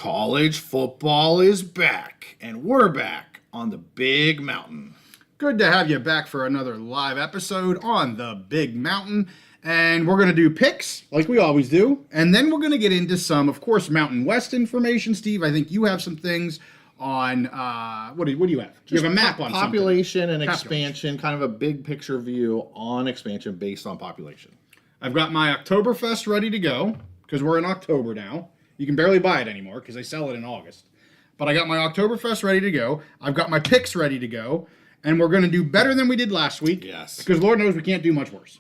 College football is back, and we're back on the Big Mountain. Good to have you back for another live episode on the Big Mountain. And we're going to do picks, like we always do. And then we're going to get into some, of course, Mountain West information. Steve, I think you have some things on, what do you have? You have a map on population something. And expansion, kind of a big picture view on expansion based on population. I've got my Oktoberfest ready to go, because we're in October now. You can barely buy it anymore, because they sell it in August. But I got my Oktoberfest ready to go. I've got my picks ready to go. And we're going to do better than we did last week. Yes. Because Lord knows we can't do much worse.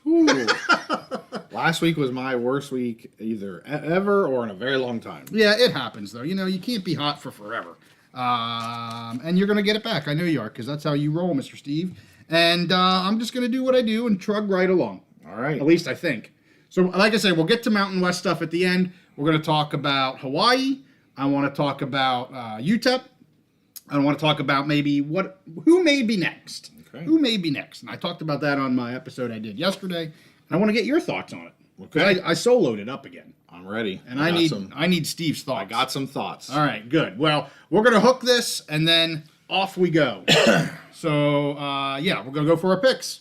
Last week was my worst week either ever or in a very long time. Yeah, it happens, though. You know, you can't be hot for forever. And you're going to get it back. I know you are, because that's how you roll, Mr. Steve. And I'm just going to do what I do and trug right along. All right. At least I think. So, like I said, we'll get to Mountain West stuff at the end. We're going to talk about Hawaii. I want to talk about UTEP. I want to talk about who may be next. Okay. Who may be next. And I talked about that on my episode I did yesterday. And I want to get your thoughts on it. Okay. I soloed it up again. I'm ready. And I need Steve's thoughts. I got some thoughts. All right, good. Well, we're going to hook this, and then off we go. So, we're going to go for our picks.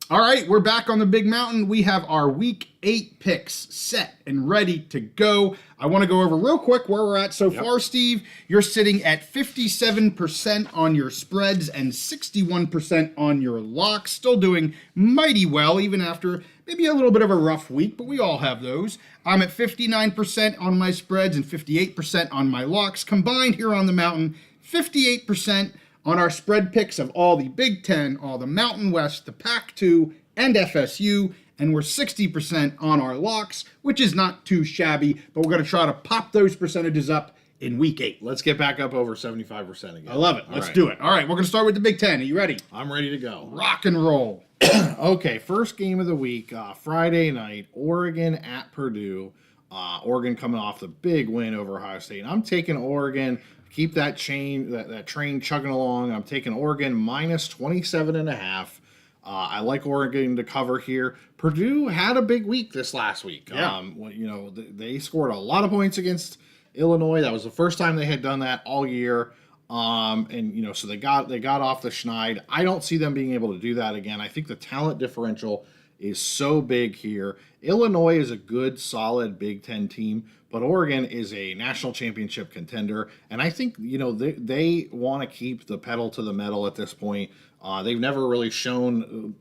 All right, we're back on the Big Mountain. We have our Week 8 picks set and ready to go. I want to go over real quick where we're at so far, Steve. You're sitting at 57% on your spreads and 61% on your locks. Still doing mighty well, even after maybe a little bit of a rough week, but we all have those. I'm at 59% on my spreads and 58% on my locks. Combined here on the mountain, 58% on our spread picks of all the Big Ten, all the Mountain West, the Pac-2, and FSU, and we're 60% on our locks, which is not too shabby, but we're going to try to pop those percentages up in Week 8. Let's get back up over 75% again. I love it. Let's do it. All right, we're going to start with the Big Ten. Are you ready? I'm ready to go. Rock and roll. Okay, first game of the week, Friday night, Oregon at Purdue. Oregon coming off the big win over Ohio State. I'm taking Oregon. Keep that train chugging along. I'm taking Oregon minus 27.5. I like Oregon to cover here. Purdue had a big week this last week. Yeah. They scored a lot of points against Illinois. That was the first time they had done that all year. So they got off the schneid. I don't see them being able to do that again. I think the talent differential is so big here. Illinois is a good, solid Big Ten team, but Oregon is a national championship contender, and I think they want to keep the pedal to the metal at this point. They've never really shown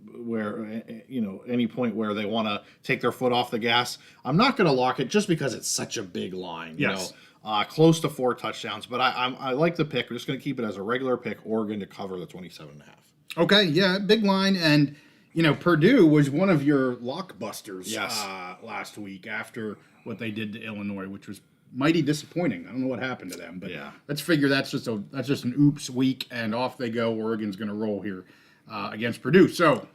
any point where they want to take their foot off the gas. I'm not going to lock it just because it's such a big line. Yes. Close to 4 touchdowns, but I like the pick. We're just going to keep it as a regular pick. Oregon to cover the 27.5. Okay, yeah, big line, and Purdue was one of your lockbusters last week after what they did to Illinois, which was mighty disappointing. I don't know what happened to them, but let's figure that's just an oops week, and off they go. Oregon's going to roll here against Purdue. So,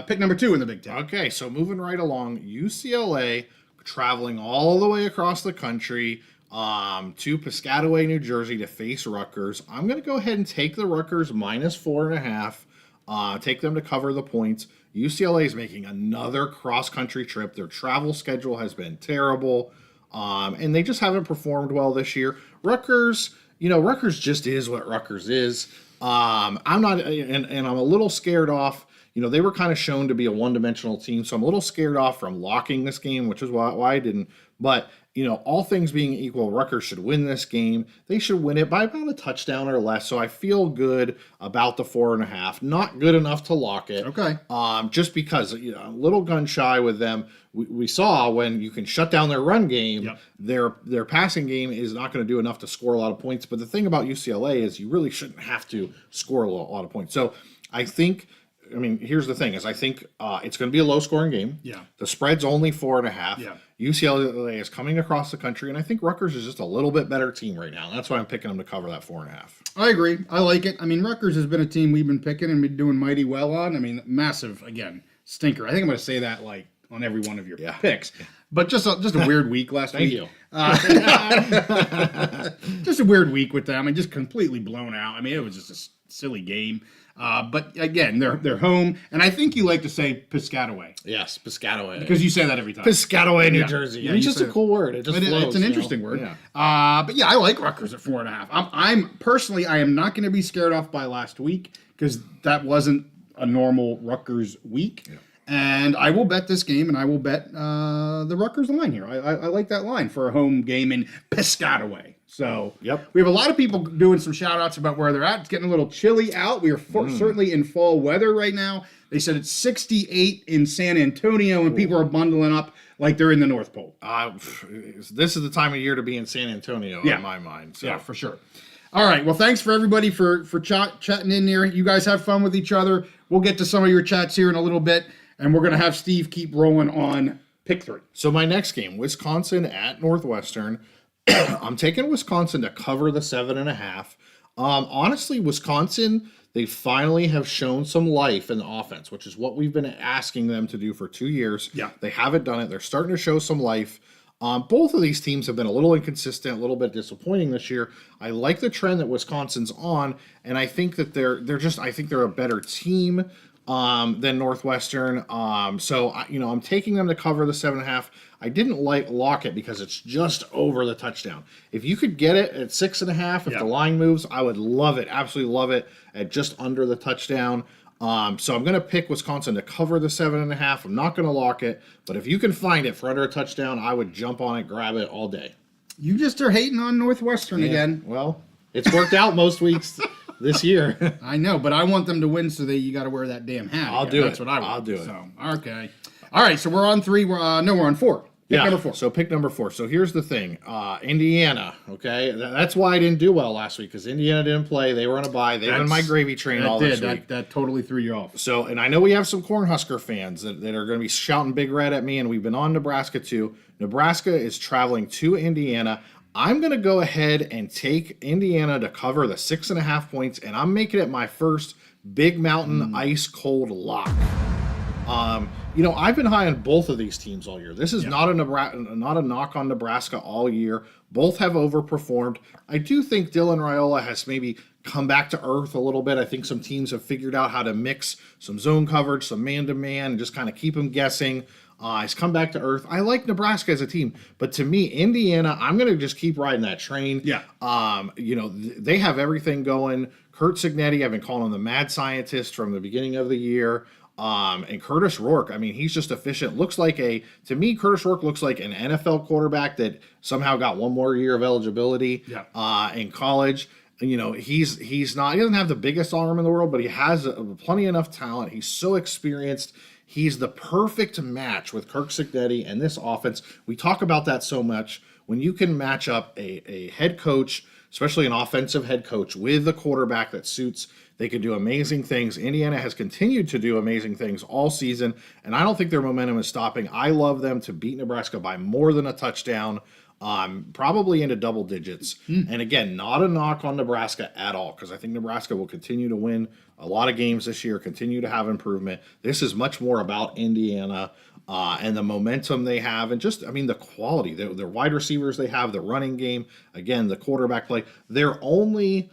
pick number 2 in the Big Ten. Okay, so moving right along, UCLA traveling all the way across the country to Piscataway, New Jersey to face Rutgers. I'm going to go ahead and take the Rutgers minus 4.5. Take them to cover the points. UCLA is making another cross-country trip. Their travel schedule has been terrible, and they just haven't performed well this year. Rutgers just is what Rutgers is. I'm not, and I'm a little scared off. They were kind of shown to be a one-dimensional team, so I'm a little scared off from locking this game, which is why I didn't. But all things being equal, Rutgers should win this game. They should win it by about a touchdown or less. So I feel good about the 4.5. Not good enough to lock it. Okay. Just because a little gun shy with them. We saw when you can shut down their run game, their passing game is not going to do enough to score a lot of points. But the thing about UCLA is you really shouldn't have to score a lot of points. So I think. Here's the thing: I think it's going to be a low-scoring game. Yeah. The spread's only 4.5. Yeah. UCLA is coming across the country, and I think Rutgers is just a little bit better team right now. That's why I'm picking them to cover that 4.5. I agree. I like it. Rutgers has been a team we've been picking and been doing mighty well on. Massive, again, stinker. I think I'm going to say that on every one of your picks. But just a weird week last week. Thank you. Just a weird week with them. Just completely blown out. It was just a silly game. But again, they're home, and I think you like to say Piscataway Yes, Piscataway. because you say that every time. Piscataway, New Yeah. Jersey. Yeah, It's you just say a it. cool word. It just flows, It's an you know? interesting word. Yeah. But yeah, I like Rutgers at 4.5. I'm personally, I am not going to be scared off by last week because that wasn't a normal Rutgers week. Yeah. And I will bet this game, and I will bet the Rutgers line here. I like that line for a home game in Piscataway. So Yep. we have a lot of people doing some shout outs about where they're at. It's getting a little chilly out. We are certainly in fall weather right now. They said it's 68 in San Antonio, and people are bundling up like they're in the North Pole. This is the time of year to be in San Antonio, Yeah. in my mind. So. Yeah, for sure. All right. Well, thanks for everybody for chatting in there. You guys have fun with each other. We'll get to some of your chats here in a little bit, and we're going to have Steve keep rolling on pick 3. So my next game, Wisconsin at Northwestern. I'm taking Wisconsin to cover the 7.5. Honestly, Wisconsin, they finally have shown some life in the offense, which is what we've been asking them to do for 2 years. Yeah. They haven't done it. They're starting to show some life. Both of these teams have been a little inconsistent, a little bit disappointing this year. I like the trend that Wisconsin's on, and I think that I think they're a better team than Northwestern. So I'm taking them to cover the 7.5. I didn't lock it because it's just over the touchdown. If you could get it at 6.5, if the line moves, I would love it, absolutely love it at just under the touchdown. So I'm going to pick Wisconsin to cover the 7.5. I'm not going to lock it, but if you can find it for under a touchdown, I would jump on it, grab it all day. You just are hating on Northwestern again. Well, it's worked out most weeks this year. I know, but I want them to win, so you got to wear that damn hat. I'll do it. That's what I want. I'll do it. So, okay. All right, so we're on 3. We're on 4. Pick number 4. So pick number 4. So here's the thing. Indiana, okay? That's why I didn't do well last week, because Indiana didn't play. They were on a bye. They were in my gravy train all this week. That totally threw you off. So, and I know we have some Cornhusker fans that are going to be shouting Big Red at me, and we've been on Nebraska too. Nebraska is traveling to Indiana. I'm going to go ahead and take Indiana to cover the 6.5 points, and I'm making it my first Big Mountain ice cold lock. I've been high on both of these teams all year. This is not a knock on Nebraska all year. Both have overperformed. I do think Dylan Raiola has maybe come back to earth a little bit. I think some teams have figured out how to mix some zone coverage, some man-to-man, and just kind of keep them guessing. He's come back to earth. I like Nebraska as a team, but to me, Indiana, I'm going to just keep riding that train. Yeah. They have everything going. Kurt Cignetti, I've been calling him the mad scientist from the beginning of the year. And Curtis Rourke, I mean, he's just efficient. To me, Curtis Rourke looks like an NFL quarterback that somehow got one more year of eligibility in college. He doesn't have the biggest arm in the world, but he has plenty enough talent. He's so experienced. He's the perfect match with Kirk Cignetti and this offense. We talk about that so much. When you can match up a head coach, especially an offensive head coach, with a quarterback that suits, they can do amazing things. Indiana has continued to do amazing things all season, and I don't think their momentum is stopping. I love them to beat Nebraska by more than a touchdown, probably into double digits. And again, not a knock on Nebraska at all, because I think Nebraska will continue to win a lot of games this year, continue to have improvement. This is much more about Indiana and the momentum they have, and just, the quality. Their wide receivers they have, the running game, again, the quarterback play. They're only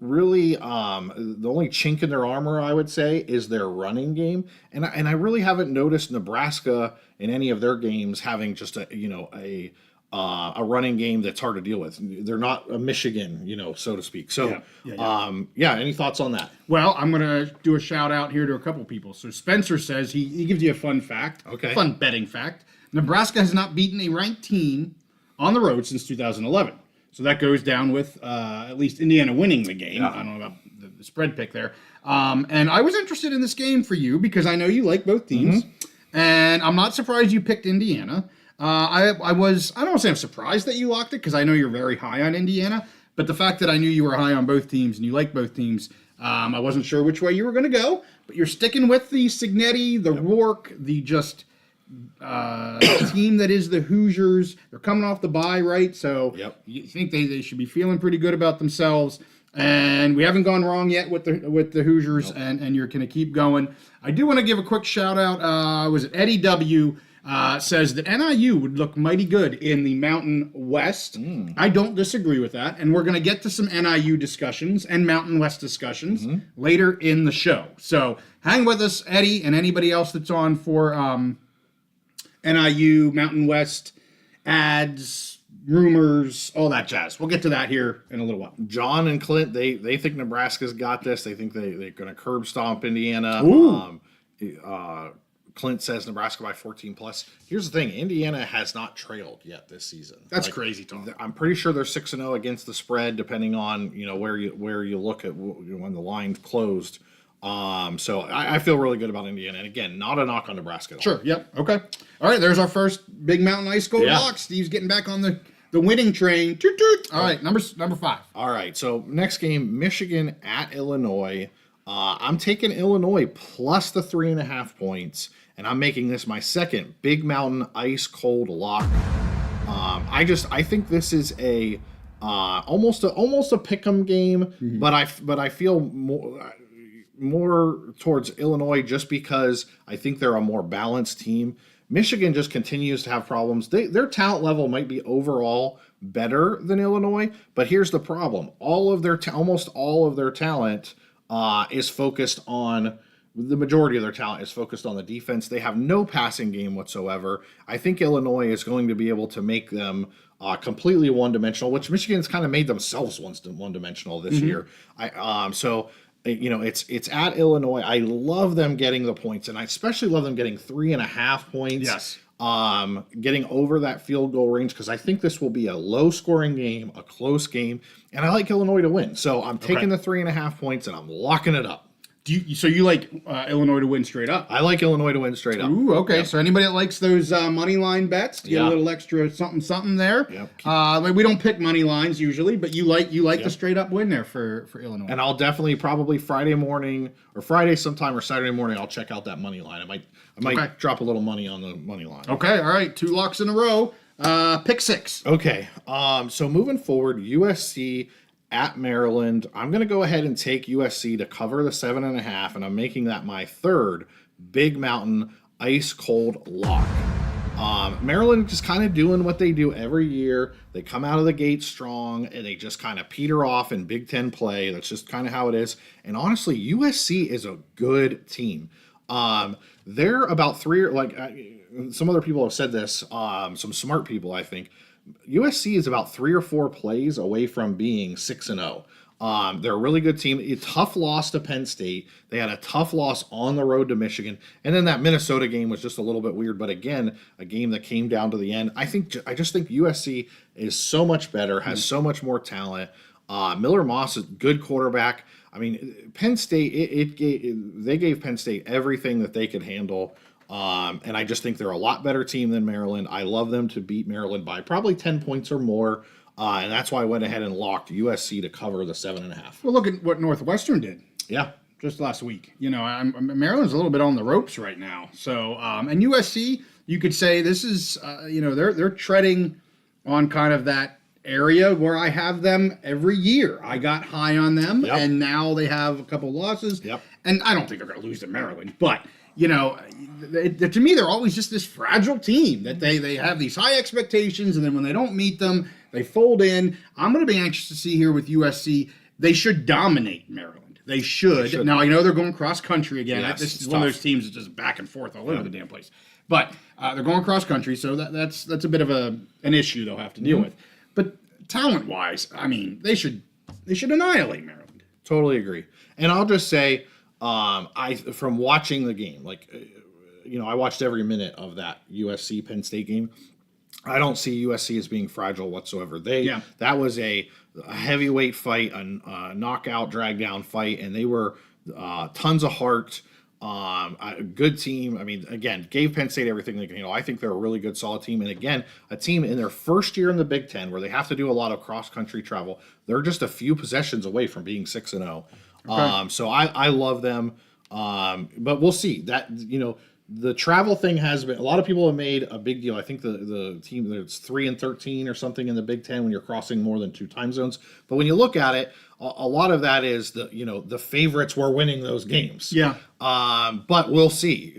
really the only chink in their armor, I would say, is their running game, and I really haven't noticed Nebraska in any of their games having just a running game that's hard to deal with. They're not a Michigan, so to speak. So, any thoughts on that? Well, I'm going to do a shout out here to a couple people. So Spencer says he gives you a fun fact, fun betting fact. Nebraska has not beaten a ranked team on the road since 2011. So that goes down with at least Indiana winning the game. I don't know about the spread pick there. And I was interested in this game for you because I know you like both teams. And I'm not surprised you picked Indiana. I don't want to say I'm surprised that you locked it because I know you're very high on Indiana. But the fact that I knew you were high on both teams and you like both teams, I wasn't sure which way you were going to go. But you're sticking with the Cignetti, the Rourke, the just team that is the Hoosiers. They're coming off the bye, right? So you think they should be feeling pretty good about themselves. And we haven't gone wrong yet with the Hoosiers, and you're going to keep going. I do want to give a quick shout out. Was it Eddie W? says that NIU would look mighty good in the Mountain West. I don't disagree with that, and we're going to get to some NIU discussions and Mountain West discussions later in the show. So hang with us, Eddie, and anybody else that's on for NIU, Mountain West, ads, rumors, all that jazz. We'll get to that here in a little while. John and Clint, they think Nebraska's got this. They think they're going to curb stomp Indiana. Clint says Nebraska by 14 plus. Here's the thing: Indiana has not trailed yet this season. That's crazy talk. I'm pretty sure they're 6-0 against the spread, depending on where you look at when the line closed. So I feel really good about Indiana. And again, not a knock on Nebraska at all. Sure. Yep. Okay. All right. There's our first Big Mountain Ice Cold lock. Steve's getting back on the winning train. Toot, toot. All right. Number 5. All right. So next game, Michigan at Illinois. I'm taking Illinois plus the 3.5 points, and I'm making this my second Big Mountain Ice Cold lock. I think this is a almost a pick'em game, but I feel more towards Illinois just because I think they're a more balanced team. Michigan just continues to have problems. Their talent level might be overall better than Illinois, but here's the problem: almost all of their talent is focused on. The majority of their talent is focused on the defense. They have no passing game whatsoever. I think Illinois is going to be able to make them completely one-dimensional, which Michigan's kind of made themselves one-dimensional this year. It's at Illinois. I love them getting the points, and I especially love them getting 3.5 points. Yes. Getting over that field goal range, because I think this will be a low-scoring game, a close game, and I like Illinois to win. So I'm taking the 3.5 points, and I'm locking it up. So you like Illinois to win straight up? I like Illinois to win straight up. Ooh, okay. Yep. So anybody that likes those money line bets, get a little extra something there. Yep. We don't pick money lines usually, but you like the straight up win there for Illinois. And I'll definitely probably Friday morning or Friday sometime or Saturday morning I'll check out that money line. I might drop a little money on the money line. Okay. All right. 2 locks in a row. Pick 6. Okay. So moving forward, USC at Maryland. I'm going to go ahead and take USC to cover the 7.5, and I'm making that my third Big Mountain Ice Cold lock. Maryland just kind of doing what they do every year. They come out of the gate strong, and they just kind of peter off in Big Ten play. That's just kind of how it is. And honestly, USC is a good team. They're about some other people have said this, some smart people, I think. USC is about 3 or 4 plays away from being 6-0. They're a really good team. A tough loss to Penn State. They had a tough loss on the road to Michigan. And then that Minnesota game was just a little bit weird. But again, a game that came down to the end. I just think USC is so much better, has so much more talent. Miller Moss is a good quarterback. I mean, Penn State, they gave Penn State everything that they could handle. And I just think they're a lot better team than Maryland. I love them to beat Maryland by probably 10 points or more. And that's why I went ahead and locked USC to cover the 7.5. Well, look at what Northwestern did. Yeah. Just last week. Maryland's a little bit on the ropes right now. So, and USC, you could say this is, they're treading on kind of that area where I have them every year. I got high on them, and now they have a couple losses. Yep. And I don't think they're going to lose to Maryland, but to me, they're always just this fragile team that they have these high expectations, and then when they don't meet them, they fold in. I'm going to be anxious to see here with USC. They should dominate Maryland. They should. Now, I know they're going cross country again. Yes, this is one of those teams that's just back and forth all over the damn place. But they're going cross country, so that's a bit of an issue they'll have to deal with. But talent-wise, I mean, they should annihilate Maryland. Totally agree. And I'll just say, from watching the game, I watched every minute of that USC Penn State game. I don't see USC as being fragile whatsoever. That was a heavyweight fight, a knockout, drag down fight, and they were tons of heart. A good team. I mean, again, gave Penn State everything they can handle. I think they're a really good, solid team. And again, a team in their first year in the Big Ten where they have to do a lot of cross-country travel. They're just a few possessions away from being 6-0. Okay. So I love them. But we'll see. That, the travel thing has been, a lot of people have made a big deal. I think the team that's 3-13 or something in the Big Ten when you're crossing more than 2 time zones. But when you look at it, a lot of that is the favorites were winning those games. Yeah. But we'll see.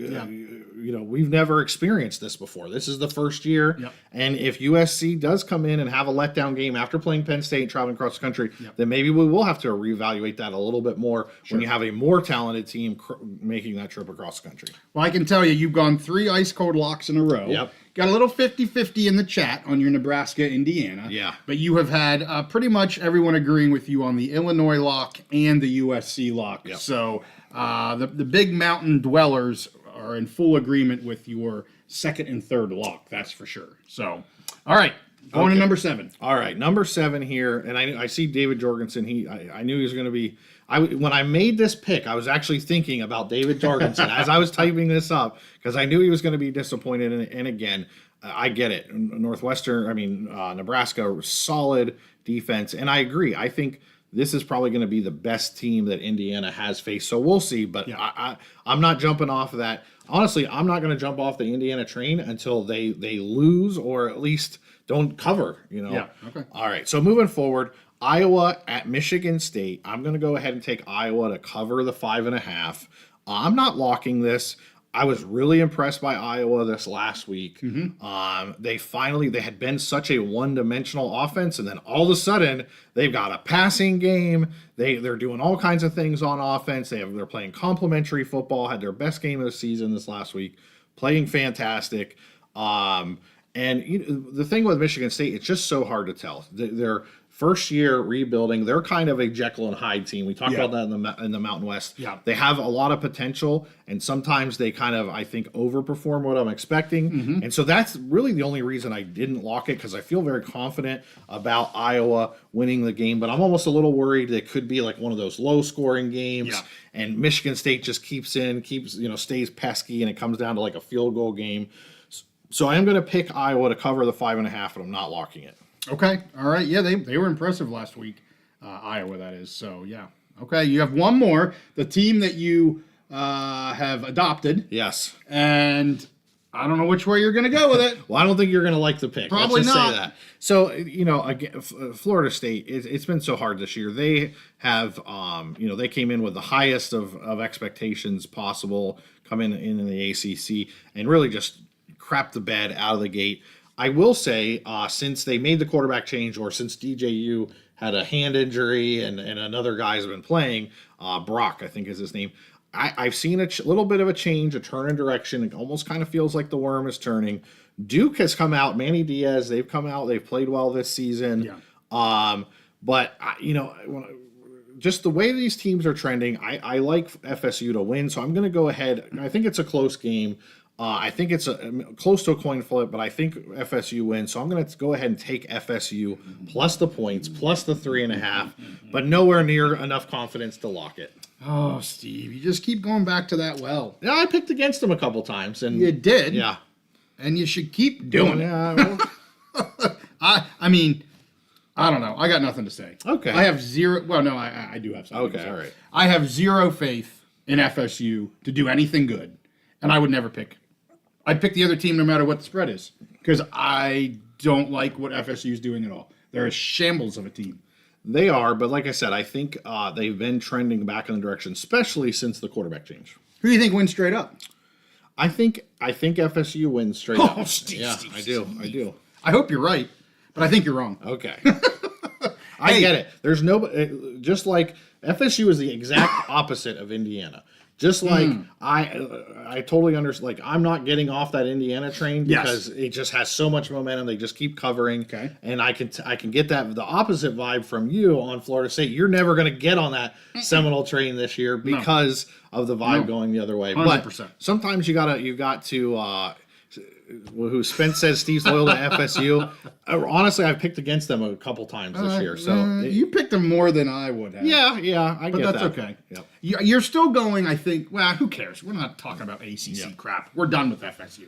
we've never experienced this before. This is the first year. Yep. And if USC does come in and have a letdown game after playing Penn State and traveling across the country, then maybe we will have to reevaluate that a little bit more when you have a more talented team making that trip across the country. Well, I can tell you, you've gone 3 ice cold locks in a row. Yep. Got a little 50-50 in the chat on your Nebraska, Indiana. Yeah. But you have had pretty much everyone agreeing with you on the Illinois lock and the USC lock. Yep. So the Big Mountain dwellers are in full agreement with your second and third lock. That's for sure. So, all right. Going to number 7. All right, number 7 here, and I see David Jorgensen. I knew he was going to be. When I made this pick, I was actually thinking about David Jorgensen as I was typing this up because I knew he was going to be disappointed. And again, I get it. Nebraska, solid defense, and I agree. I think this is probably going to be the best team that Indiana has faced. So we'll see. But I'm not jumping off of that. Honestly, I'm not going to jump off the Indiana train until they lose or at least don't cover. Yeah. Okay. All right. So moving forward, Iowa at Michigan State. I'm going to go ahead and take Iowa to cover the 5.5. I'm not locking this. I was really impressed by Iowa this last week. They had been such a one-dimensional offense, and then all of a sudden they've got a passing game. They're doing all kinds of things on offense. They're playing complementary football. Had their best game of the season this last week, playing fantastic. And the thing with Michigan State, it's just so hard to tell. They're first year rebuilding. They're kind of a Jekyll and Hyde team. We talked about that in the Mountain West. Yeah. They have a lot of potential, and sometimes they kind of, I think, overperform what I'm expecting. And so that's really the only reason I didn't lock it, because I feel very confident about Iowa winning the game. But I'm almost a little worried it could be like one of those low-scoring games, and Michigan State just stays pesky, and it comes down to like a field goal game. So I am going to pick Iowa to cover the 5.5, but I'm not locking it. Okay. All right. Yeah, they were impressive last week. Iowa, that is. So, yeah. Okay. You have one more. The team that you have adopted. Yes. And I don't know which way you're going to go with it. Well, I don't think you're going to like the pick. Probably Let's just not. say that. So, again, Florida State, it's been so hard this year. They have, they came in with the highest of expectations possible, come in the ACC, and really just crap the bed out of the gate. I will say, since they made the quarterback change, or since DJU had a hand injury and another guy's been playing, Brock, I think is his name, I've seen a little bit of a change, a turn in direction. It almost kind of feels like the worm is turning. Duke has come out. Manny Diaz, they've come out. They've played well this season. Yeah. Just the way these teams are trending, I like FSU to win. So I'm going to go ahead. I think it's a close game. I think it's close to a coin flip, but I think FSU wins. So I'm going to go ahead and take FSU plus the points, plus the 3.5, but nowhere near enough confidence to lock it. Oh, Steve, you just keep going back to that well. Yeah, I picked against them a couple times. And you did? Yeah. And you should keep doing it. Well, I don't know. I got nothing to say. Okay. I have zero. Well, no, I do have something to say. all right. I have zero faith in FSU to do anything good, and I would never pick. I'd pick the other team no matter what the spread is, because I don't like what FSU is doing at all. They're a shambles of a team. They are, but like I said, I think they've been trending back in the direction, especially since the quarterback change. Who do you think wins straight up? I think FSU wins straight up. Steve, yeah, Steve, I do. Steve. I do. I hope you're right, but I think you're wrong. Okay. I get it. There's just like FSU is the exact opposite of Indiana. Just like I totally understand. Like, I'm not getting off that Indiana train because it just has so much momentum. They just keep covering. Okay. And I can get the opposite vibe from you on Florida State. You're never going to get on that Seminole train this year because of the vibe going the other way. 100%. But sometimes you got to. Who Spence says Steve's loyal to FSU. Honestly, I've picked against them a couple times this year. So you picked them more than I would have. I But get that's that. okay. Yep. You're still going, I think. Well, who cares? We're not talking about ACC crap. We're done with FSU.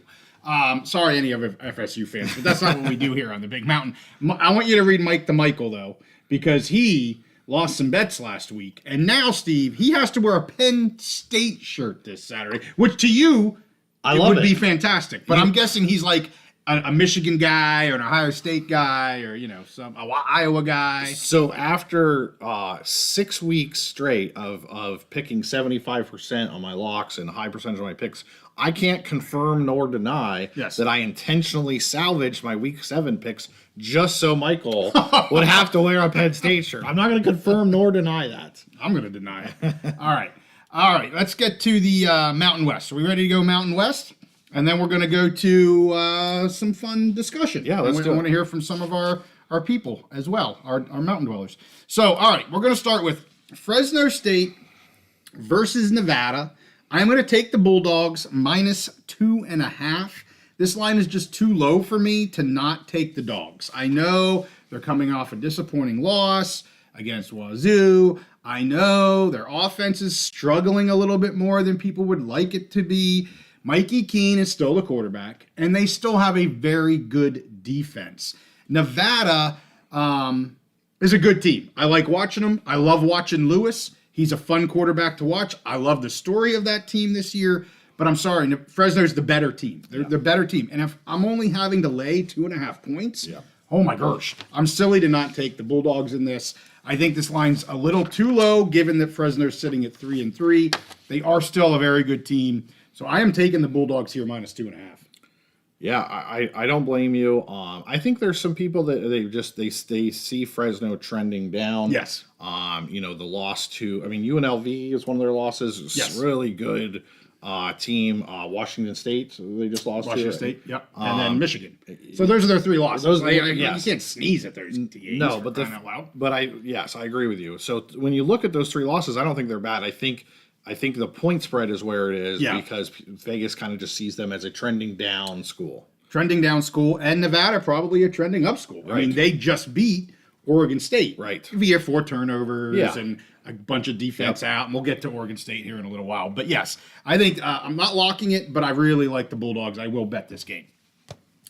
Sorry, any of FSU fans, but that's not what we do here on the Big Mountain. I want you to read Mike to Michael, though, because he lost some bets last week. And now, Steve, he has to wear a Penn State shirt this Saturday, which to you, it would be fantastic. But I'm guessing he's like a Michigan guy or an Ohio State guy or, some Iowa guy. So after 6 weeks straight of picking 75% on my locks and a high percentage of my picks, I can't confirm nor deny that I intentionally salvaged my week 7 picks just so Michael would have to wear a Penn State shirt. I'm not going to confirm nor deny that. I'm going to deny it. All right. Let's get to the Mountain West. Are we ready to go Mountain West? And then we're going to go to some fun discussion. Yeah, let's do it. I want to hear from some of our people as well, our mountain dwellers. So, all right, we're going to start with Fresno State versus Nevada. I'm going to take the Bulldogs -2.5. This line is just too low for me to not take the Dogs. I know they're coming off a disappointing loss against Wazoo. I know their offense is struggling a little bit more than people would like it to be. Mikey Keene is still the quarterback, and they still have a very good defense. Nevada is a good team. I like watching them. I love watching Lewis. He's a fun quarterback to watch. I love the story of that team this year, but I'm sorry, Fresno's the better team. They're the better team. And if I'm only having to lay 2.5 points, oh my gosh, I'm silly to not take the Bulldogs in this. I think this line's a little too low given that Fresno's sitting at 3-3. They are still a very good team. So I am taking the Bulldogs here -2.5. Yeah, I don't blame you. I think there's some people that they see Fresno trending down. Yes. The loss to UNLV is one of their losses. It's yes. Really good team. Washington State, they just lost Washington to. State, yep. And then Michigan. So those are their 3 losses. You can't sneeze at those teams. No, but I agree with you. So when you look at those 3 losses, I don't think they're bad. I think the point spread is where it is because Vegas kind of just sees them as a trending down school. Trending down school, and Nevada probably a trending up school. Right. I mean, they just beat Oregon State. Right. Via 4 turnovers and a bunch of defense out, and we'll get to Oregon State here in a little while. But yes, I think I'm not locking it, but I really like the Bulldogs. I will bet this game.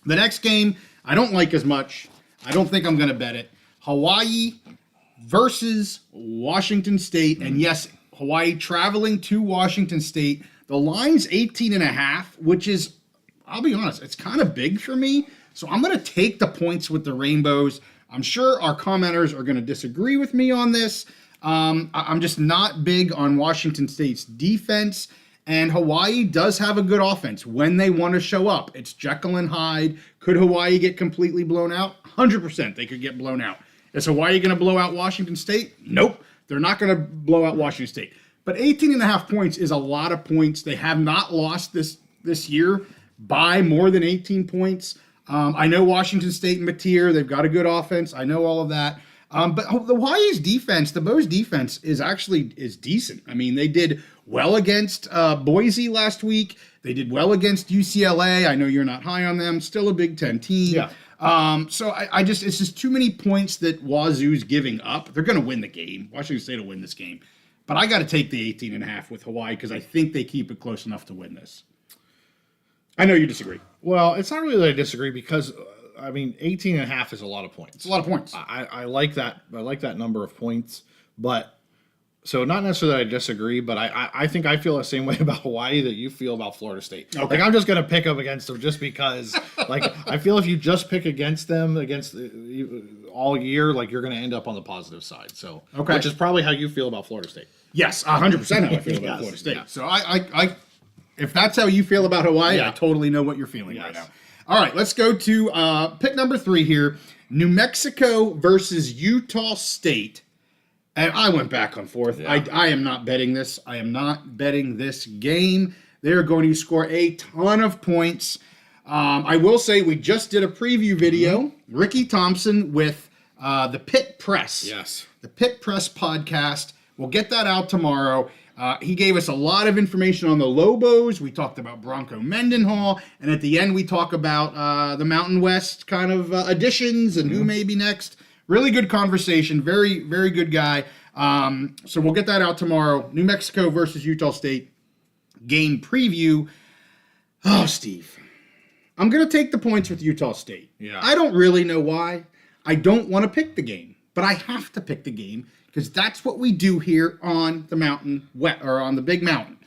The next game, I don't like as much. I don't think I'm going to bet it. Hawaii versus Washington State, and yes, Hawaii traveling to Washington State. The line's 18.5, which is, I'll be honest, it's kind of big for me. So I'm going to take the points with the Rainbows. I'm sure our commenters are going to disagree with me on this. I'm just not big on Washington State's defense. And Hawaii does have a good offense when they want to show up. It's Jekyll and Hyde. Could Hawaii get completely blown out? 100% they could get blown out. Is Hawaii going to blow out Washington State? Nope. They're not going to blow out Washington State. But 18.5 points is a lot of points. They have not lost this year by more than 18 points. I know Washington State and Mateer, they've got a good offense. I know all of that. But the Hawaii's defense, the Bows defense, is decent. I mean, they did well against Boise last week. They did well against UCLA. I know you're not high on them. Still a Big Ten team. Yeah. So it's just too many points that Wazoo's giving up. They're going to win the game. Washington State will win this game. But I got to take the 18.5 with Hawaii because I think they keep it close enough to win this. I know you disagree. Well, it's not really that I disagree because 18.5 is a lot of points. It's a lot of points. I like that. I like that number of points. But so not necessarily that I disagree, but I think I feel the same way about Hawaii that you feel about Florida State. Okay. I'm just going to pick them against them just because. I feel if you just pick against them all year, you're going to end up on the positive side. So, which is probably how you feel about Florida State. Yes, 100% how I feel about Florida State. Yeah. So I if that's how you feel about Hawaii, I totally know what you're feeling right now. All right, let's go to pick number 3 here. New Mexico versus Utah State. And I went back and forth. Yeah. I am not betting this. I am not betting this game. They're going to score a ton of points. I will say we just did a preview video. Mm-hmm. Ricky Thompson with the Pit Press. Yes. The Pit Press podcast. We'll get that out tomorrow. He gave us a lot of information on the Lobos. We talked about Bronco Mendenhall. And at the end, we talk about the Mountain West kind of additions and who may be next. Really good conversation. Very, very good guy. So we'll get that out tomorrow. New Mexico versus Utah State game preview. Oh, Steve. I'm going to take the points with Utah State. Yeah. I don't really know why. I don't want to pick the game, but I have to pick the game because that's what we do here on the mountain, or on the Big Mountain.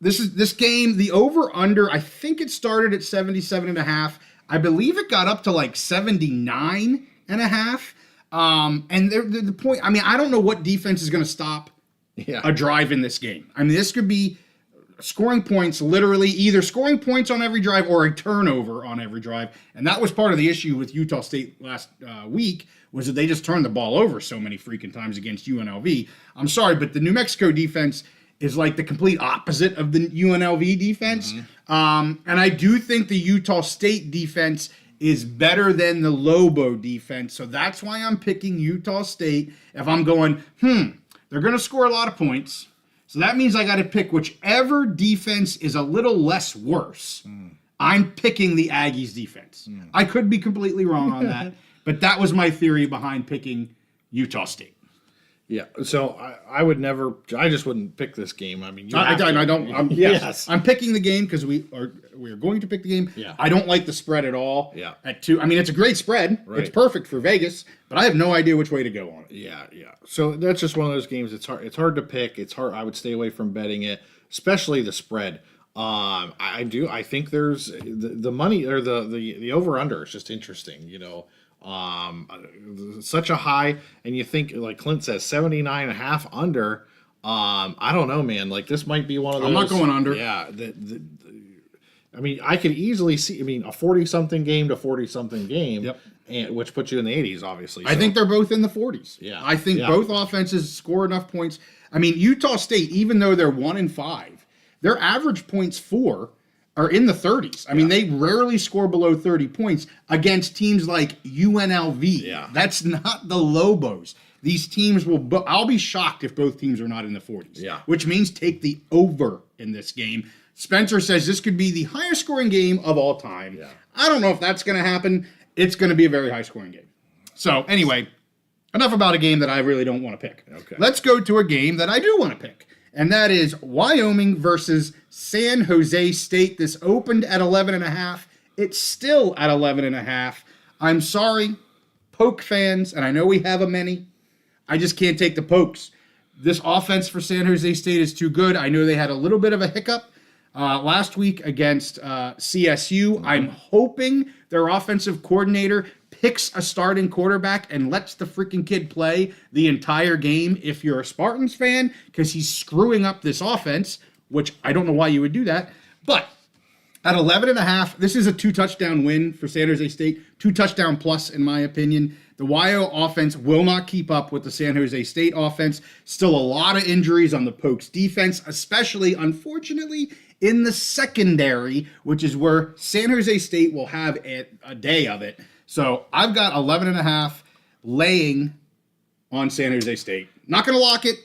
This game, the over-under, I think it started at 77.5. I believe it got up to like 79.5. And the point, I mean, I don't know what defense is going to stop a drive in this game. I mean, this could be scoring points, literally either scoring points on every drive or a turnover on every drive. And that was part of the issue with Utah State last week, was that they just turned the ball over so many freaking times against UNLV. I'm sorry, but the New Mexico defense is like the complete opposite of the UNLV defense. And I do think the Utah State defense is better than the Lobo defense. So that's why I'm picking Utah State. If I'm going, they're going to score a lot of points. So that means I got to pick whichever defense is a little less worse. I'm picking the Aggies defense. I could be completely wrong on that, but that was my theory behind picking Utah State. Yeah, so I would never. I just wouldn't pick this game. I mean, I don't. Yes, I'm picking the game because we are going to pick the game. Yeah. I don't like the spread at all. Yeah. At 2. I mean, it's a great spread. Right. It's perfect for Vegas, but I have no idea which way to go on it. Yeah. So that's just one of those games. It's hard. It's hard to pick. It's hard. I would stay away from betting it, especially the spread. I think there's the money or the over under is just interesting. Such a high, and you think, like Clint says, 79.5 under. I don't know, man. Like, this might be one of those. I'm not going under. Yeah. I mean, I could easily see. I mean, a 40-something game to 40-something game. Yep. And which puts you in the 80s, obviously. I think they're both in the 40s. Yeah. I think both offenses score enough points. I mean, Utah State, even though they're 1-5, their average points for are in the 30s. I mean, they rarely score below 30 points against teams like UNLV. Yeah. That's not the Lobos. These teams will. I'll be shocked if both teams are not in the 40s. Yeah. Which means take the over in this game. Spencer says this could be the highest scoring game of all time. Yeah. I don't know if that's going to happen. It's going to be a very high scoring game. So anyway, enough about a game that I really don't want to pick. Okay. Let's go to a game that I do want to pick. And that is Wyoming versus San Jose State. This opened at 11.5. It's still at 11.5. I'm sorry, Poke fans, and I know we have a many. I just can't take the Pokes. This offense for San Jose State is too good. I know they had a little bit of a hiccup last week against CSU. I'm hoping their offensive coordinator picks a starting quarterback and lets the freaking kid play the entire game if you're a Spartans fan, because he's screwing up this offense, which I don't know why you would do that. But at 11.5, this is a 2-touchdown win for San Jose State, 2-touchdown plus in my opinion. The YO offense will not keep up with the San Jose State offense. Still a lot of injuries on the Pokes defense, especially, unfortunately, in the secondary, which is where San Jose State will have a day of it. So I've got 11.5 laying on San Jose State. Not going to lock it,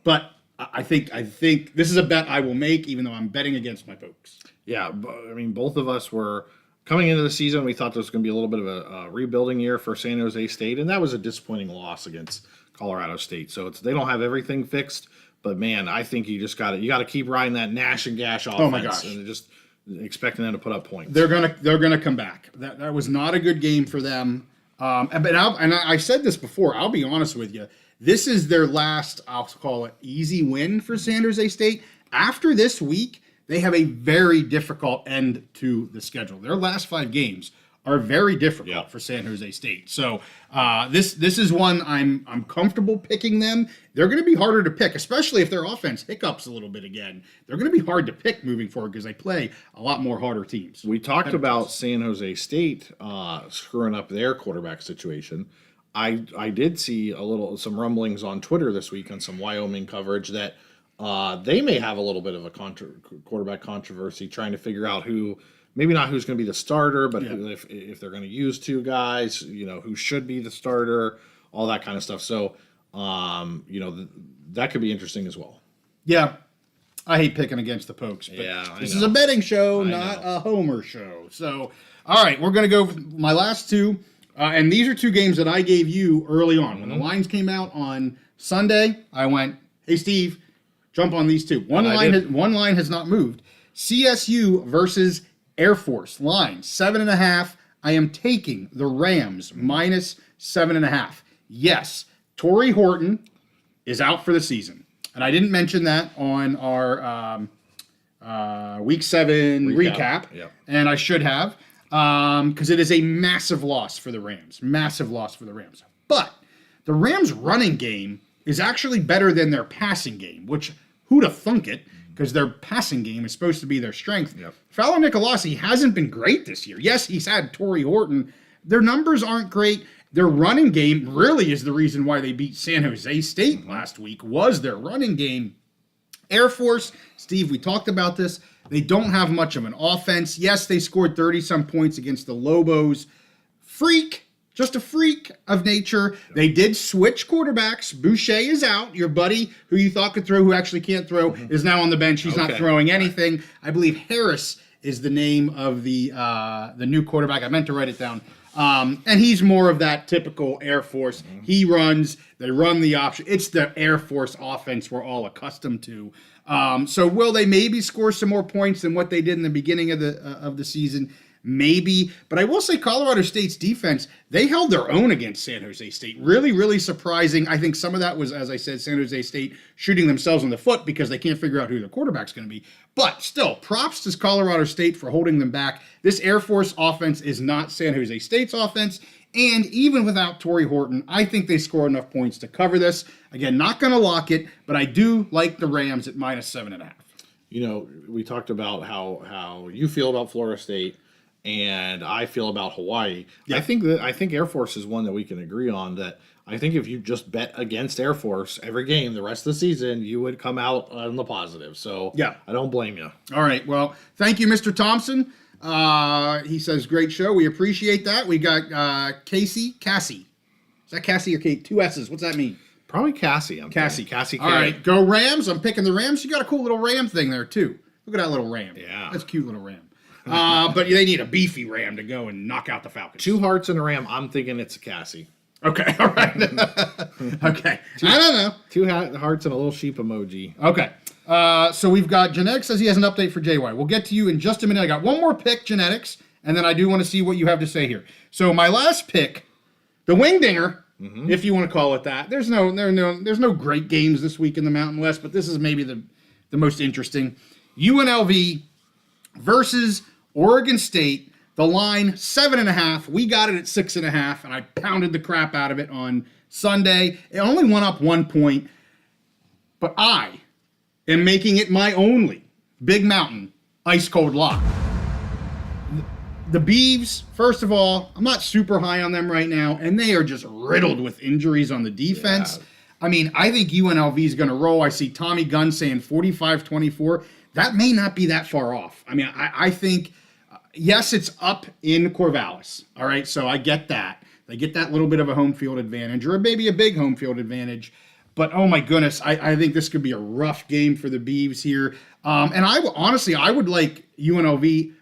but I think this is a bet I will make, even though I'm betting against my Pokes. Yeah, I mean, both of us were coming into the season. We thought there was going to be a little bit of a rebuilding year for San Jose State, and that was a disappointing loss against Colorado State. So they don't have everything fixed, but man, I think you got to keep riding that Nash and Gash offense. Oh my gosh. And just expecting them to put up points. They're gonna come back. That was not a good game for them. I said this before. I'll be honest with you. This is their last, I'll call it, easy win for San Jose State. After this week, they have a very difficult end to the schedule. Their last 5 games are very difficult for San Jose State. So this is one I'm comfortable picking them. They're going to be harder to pick, especially if their offense hiccups a little bit again. They're going to be hard to pick moving forward because they play a lot more harder teams. We talked about San Jose State screwing up their quarterback situation. I did see some rumblings on Twitter this week on some Wyoming coverage that they may have a little bit of a quarterback controversy, trying to figure out who. Maybe not who's going to be the starter, but if they're going to use 2 guys, who should be the starter, all that kind of stuff. So, that could be interesting as well. Yeah. I hate picking against the Pokes, but this is a betting show, not a homer show. So, all right, we're going to go with my last 2. And these are 2 games that I gave you early on. When the lines came out on Sunday, I went, hey, Steve, jump on these 2. One line has not moved. CSU versus Air Force line 7.5. I am taking the Rams minus 7.5. Yes, Torrey Horton is out for the season, and I didn't mention that on our Week 7 recap, Yep. and I should have, because it is a massive loss for the Rams. Massive loss for the Rams. But the Rams' running game is actually better than their passing game, which who'd have thunk it, because their passing game is supposed to be their strength. Yep. Fowler Nicolasi hasn't been great this year. Yes, he's had Torrey Horton. Their numbers aren't great. Their running game really is the reason why they beat San Jose State last week, was their running game. Air Force, Steve, we talked about this. They don't have much of an offense. Yes, they scored 30-some points against the Lobos. Just a freak of nature. They did switch quarterbacks. Boucher is out. Your buddy, who you thought could throw, who actually can't throw, is now on the bench. He's not throwing anything. I believe Harris is the name of the new quarterback. I meant to write it down. And he's more of that typical Air Force. He runs, they run the option. It's the Air Force offense we're all accustomed to. So will they maybe score some more points than what they did in the beginning of the season? Maybe. But I will say Colorado State's defense, they held their own against San Jose State. Really, really surprising. I think some of that was, as I said, San Jose State shooting themselves in the foot because they can't figure out who their quarterback's going to be. But still, props to Colorado State for holding them back. This Air Force offense is not San Jose State's offense. And even without Torrey Horton, I think they score enough points to cover this. Again, not going to lock it, but I do like the Rams at -7.5. You know, we talked about how you feel about Florida State, and I feel about Hawaii. Yeah. I think Air Force is one that we can agree on. That I think if you just bet against Air Force every game the rest of the season, you would come out on the positive. So yeah, I don't blame you. All right. Well, thank you, Mr. Thompson. He says, great show. We appreciate that. We got Cassie. Is that Cassie or Kate? 2 S's. What's that mean? Probably Cassie. Cassie. Cassie. All right. Go Rams. I'm picking the Rams. You got a cool little Ram thing there, too. Look at that little Ram. Yeah. That's a cute little Ram. But they need a beefy Ram to go and knock out the Falcons. 2 hearts and a Ram. I'm thinking it's a Cassie. Okay. All right. Okay. I don't know. 2 hearts and a little sheep emoji. Okay. So we've got Genetics says he has an update for JY. We'll get to you in just a minute. I got one more pick, Genetics, and then I do want to see what you have to say here. So my last pick, the Wingdinger, if you want to call it that. There's no great games this week in the Mountain West, but this is maybe the most interesting. UNLV versus Oregon State. The line 7.5. We got it at 6.5, and I pounded the crap out of it on Sunday. It only went up 1 point, but I am making it my only Big Mountain ice cold lock. The Beavs, first of all, I'm not super high on them right now, and they are just riddled with injuries on the defense. Yeah. I mean, I think UNLV is going to roll. I see Tommy Gunn saying 45-24. That may not be that far off. I mean, I think, yes, it's up in Corvallis. All right, so I get that. They get that little bit of a home field advantage, or maybe a big home field advantage. But, oh, my goodness, I think this could be a rough game for the Beavs here. And I would like UNLV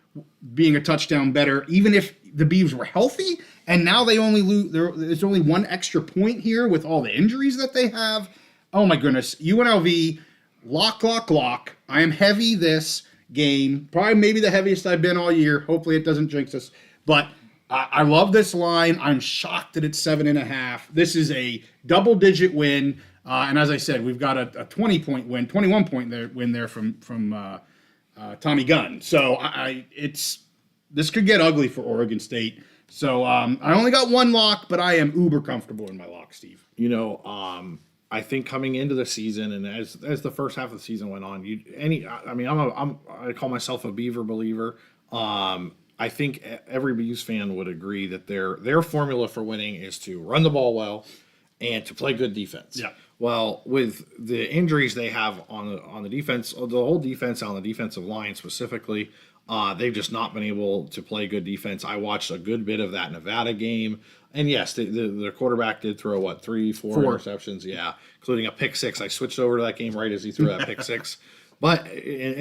being a touchdown better, even if the Beavs were healthy. And now they only lose. There's only 1 extra point here with all the injuries that they have. Oh, my goodness. UNLV, lock. I am heavy this game. Probably maybe the heaviest I've been all year. Hopefully it doesn't jinx us. But I love this line. I'm shocked that it's 7.5. This is a double-digit win. And as I said, we've got a 20-point win, 21-point win there from Tommy Gunn. So this could get ugly for Oregon State. So I only got 1 lock, but I am uber comfortable in my lock, Steve. You know, I think coming into the season and as the first half of the season went on, I call myself a Beaver believer. I think every Beavs fan would agree that their formula for winning is to run the ball well and to play good defense. Yeah. Well, with the injuries they have on the defense, the whole defense on the defensive line specifically, they've just not been able to play good defense. I watched a good bit of that Nevada game, and yes, the quarterback did throw 4 interceptions, yeah, including a pick 6. I switched over to that game right as he threw that pick 6. But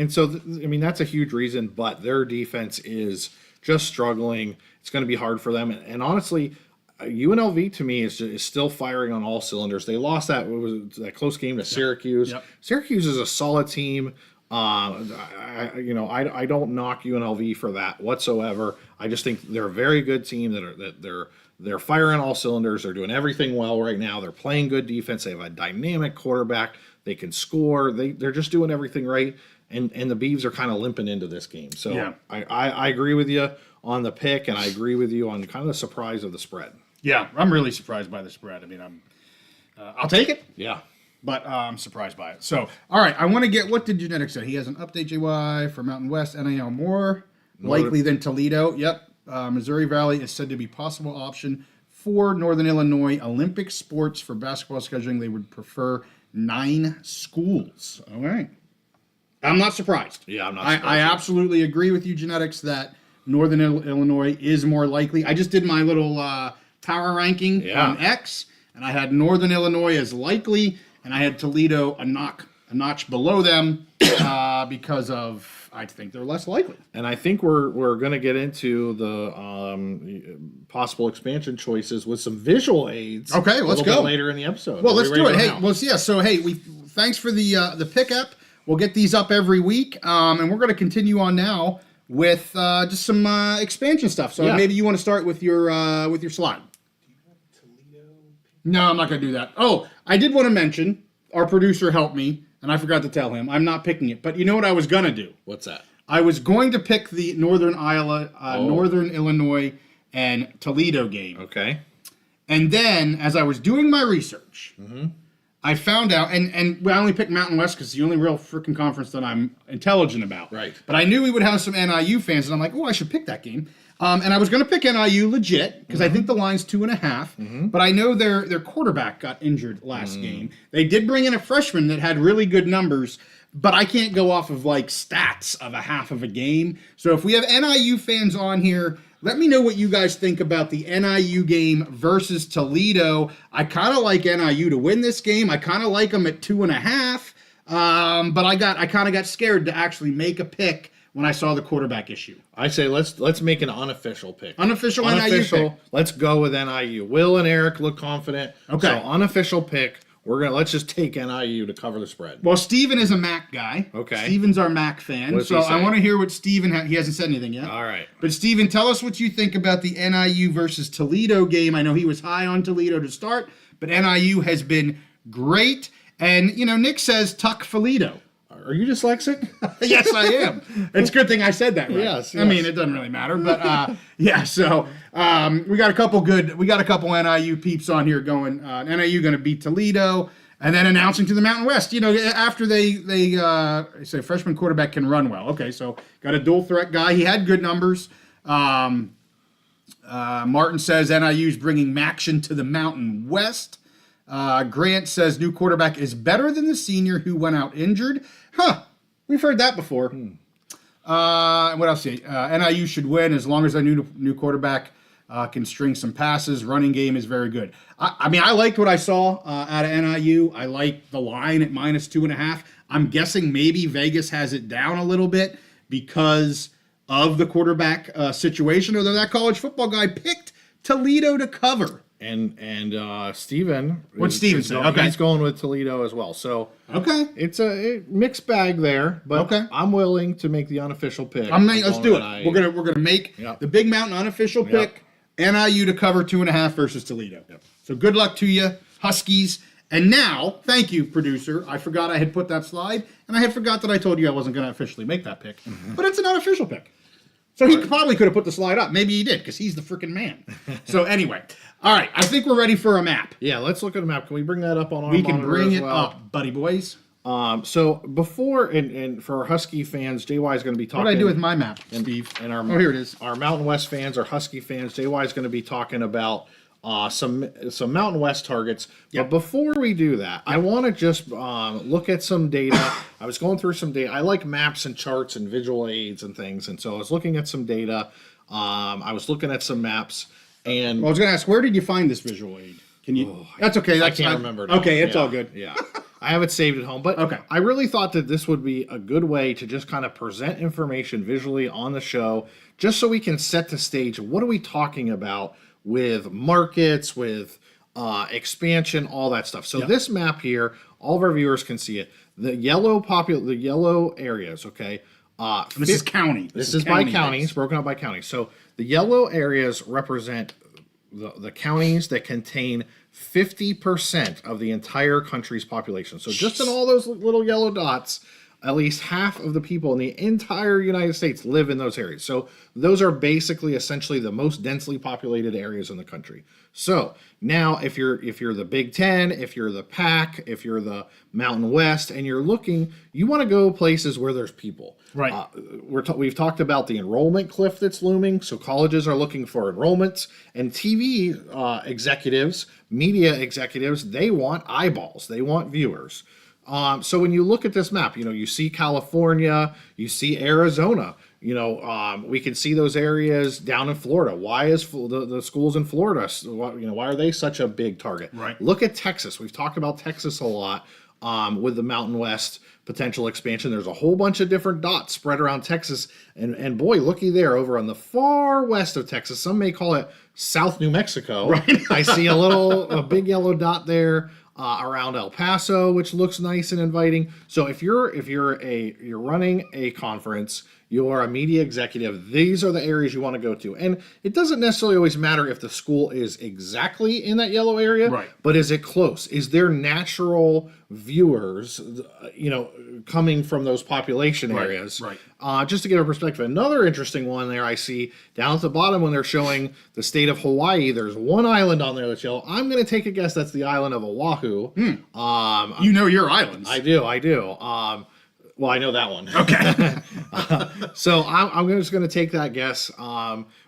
so that's a huge reason. But their defense is just struggling. It's going to be hard for them, and honestly, UNLV to me is still firing on all cylinders. They lost that close game to Syracuse. Yep. Syracuse is a solid team. I don't knock UNLV for that whatsoever. I just think they're a very good team they're firing all cylinders. They're doing everything well right now. They're playing good defense. They have a dynamic quarterback. They can score. They're just doing everything right. and the Beavs are kind of limping into this game. So Yeah. I agree with you on the pick, and I agree with you on kind of the surprise of the spread. Yeah, I'm really surprised by the spread. I mean, I'll take it, Yeah. but I'm surprised by it. So, all right, I want to get, what did Genetics say? He has an update, JY, for Mountain West, NAL more likely than Toledo. Yep. Missouri Valley is said to be possible option for Northern Illinois Olympic sports for basketball scheduling. They would prefer 9 schools. All right. I'm not surprised. Yeah, I'm not I surprised. absolutely agree with you, Genetics, that Northern Illinois is more likely. I just did my little power ranking Yeah. on X, and I had Northern Illinois as likely, and I had Toledo a notch below them because of, I think they're less likely. And I think we're going to get into the possible expansion choices with some visual aids. Okay, let's a little go bit later in the episode. Well, Are we let's do ready it. to Hey, go now? well, yeah. So, hey, thanks for the pickup. We'll get these up every week, and we're going to continue on now with just some expansion stuff. So Yeah. maybe you want to start with your slide. No, I'm not going to do that. Oh, I did want to mention our producer helped me, and I forgot to tell him I'm not picking it. But you know what I was going to do? What's that? I was going to pick the Northern Illinois and Toledo game. Okay. And then, as I was doing my research, I found out, and I only picked Mountain West because it's the only real freaking conference that I'm intelligent about. Right. But I knew we would have some NIU fans, and I'm like, oh, I should pick that game. And I was going to pick NIU legit because I think the line's 2.5. But I know their quarterback got injured last game. They did bring in a freshman that had really good numbers, but I can't go off of like stats of a half of a game. So if we have NIU fans on here, let me know what you guys think about the NIU game versus Toledo. I kind of like NIU to win this game. I kind of like them at 2.5. But I kind of got scared to actually make a pick when I saw the quarterback issue. I say let's make an unofficial pick. Unofficial NIU pick. Let's go with NIU. Will and Eric look confident. Okay. So unofficial pick. Let's just take NIU to cover the spread. Well, Steven is a Mac guy. Okay. Steven's our Mac fan. What does So he I say? want to hear what Steven he hasn't said anything yet. All right. But Steven, tell us what you think about the NIU versus Toledo game. I know he was high on Toledo to start, but NIU has been great. And, Nick says Tuck Felito. Are you dyslexic? Yes, I am. It's a good thing I said that, right? Yes, I mean, yes. it doesn't really matter, but yeah. So we got a couple NIU peeps on here going. NIU going to beat Toledo, and then announcing to the Mountain West. After they say freshman quarterback can run well. Okay, so got a dual threat guy. He had good numbers. Martin says NIU's bringing Maction to the Mountain West. Grant says new quarterback is better than the senior who went out injured. Huh, we've heard that before. What else? NIU should win as long as their new quarterback can string some passes. Running game is very good. I mean, I liked what I saw out of NIU. I like the line at -2.5. I'm guessing maybe Vegas has it down a little bit because of the quarterback situation, although that college football guy picked Toledo to cover. And Steven. What's Steven say? Okay. He's going with Toledo as well. So Okay. it's a mixed bag there, but Okay. I'm willing to make the unofficial pick. Let's do it. NIU. We're gonna make Yep. the Big Mountain unofficial pick. NIU to cover 2.5 versus Toledo. Yep. So good luck to you, Huskies. And now, thank you, producer. I forgot I had put that slide, and I had forgot that I told you I wasn't going to officially make that pick. But it's an unofficial pick. So he probably could have put the slide up. Maybe he did, because he's the freaking man. So anyway, all right. I think we're ready for a map. Yeah, let's look at a map. Can we bring that up on our We can monitor bring as it well? up, buddy boys. So before and for our Husky fans, JY is going to be talking. What did I do with my map, Steve? And our here it is. Our Mountain West fans, our Husky fans, JY is going to be talking about some Mountain West targets. Yep. But before we do that, I want to just look at some data. I was going through some data. I like maps and charts and visual aids and things, and so I was looking at some data. I was looking at some maps, and Well, I was going to ask, where did you find this visual aid? Can you? That's okay. I That's can't fine. remember. Now. Okay, it's Yeah, all good. Yeah. I have it saved at home, but Okay. I really thought that this would be a good way to just kind of present information visually on the show, just so we can set the stage. What are we talking about with markets, with expansion, all that stuff. So this map here, all of our viewers can see it. The yellow areas, okay? This is county. This is by county. It's broken up by county. So the yellow areas represent the counties that contain 50% of the entire country's population. So just in all those little yellow dots, at least half of the people in the entire United States live in those areas. So those are basically essentially the most densely populated areas in the country. So now if you're the Big Ten, if you're the Pac, if you're the Mountain West, and you're looking, you want to go places where there's people. Right. We've talked about the enrollment cliff that's looming. So colleges are looking for enrollments, and TV executives, media executives, they want eyeballs. They want viewers. So when you look at this map, you see California, you see Arizona. We can see those areas down in Florida. Why is the schools in Florida? Why are they such a big target? Right. Look at Texas. We've talked about Texas a lot with the Mountain West potential expansion. There's a whole bunch of different dots spread around Texas, and boy, looky there over on the far west of Texas. Some may call it South New Mexico. Right. I see a big yellow dot there. Around El Paso, which looks nice and inviting. So if you're running a conference, you're a media executive, these are the areas you want to go to. And it doesn't necessarily always matter if the school is exactly in that yellow area, right, but is it close? Is there natural viewers, coming from those population areas? Right. Just to give a perspective, another interesting one there I see down at the bottom when they're showing the state of Hawaii, there's one island on there that's yellow. I'm going to take a guess that's the island of Oahu. You know your islands. I do. Well, I know that one. Okay. So I'm just going to take that guess,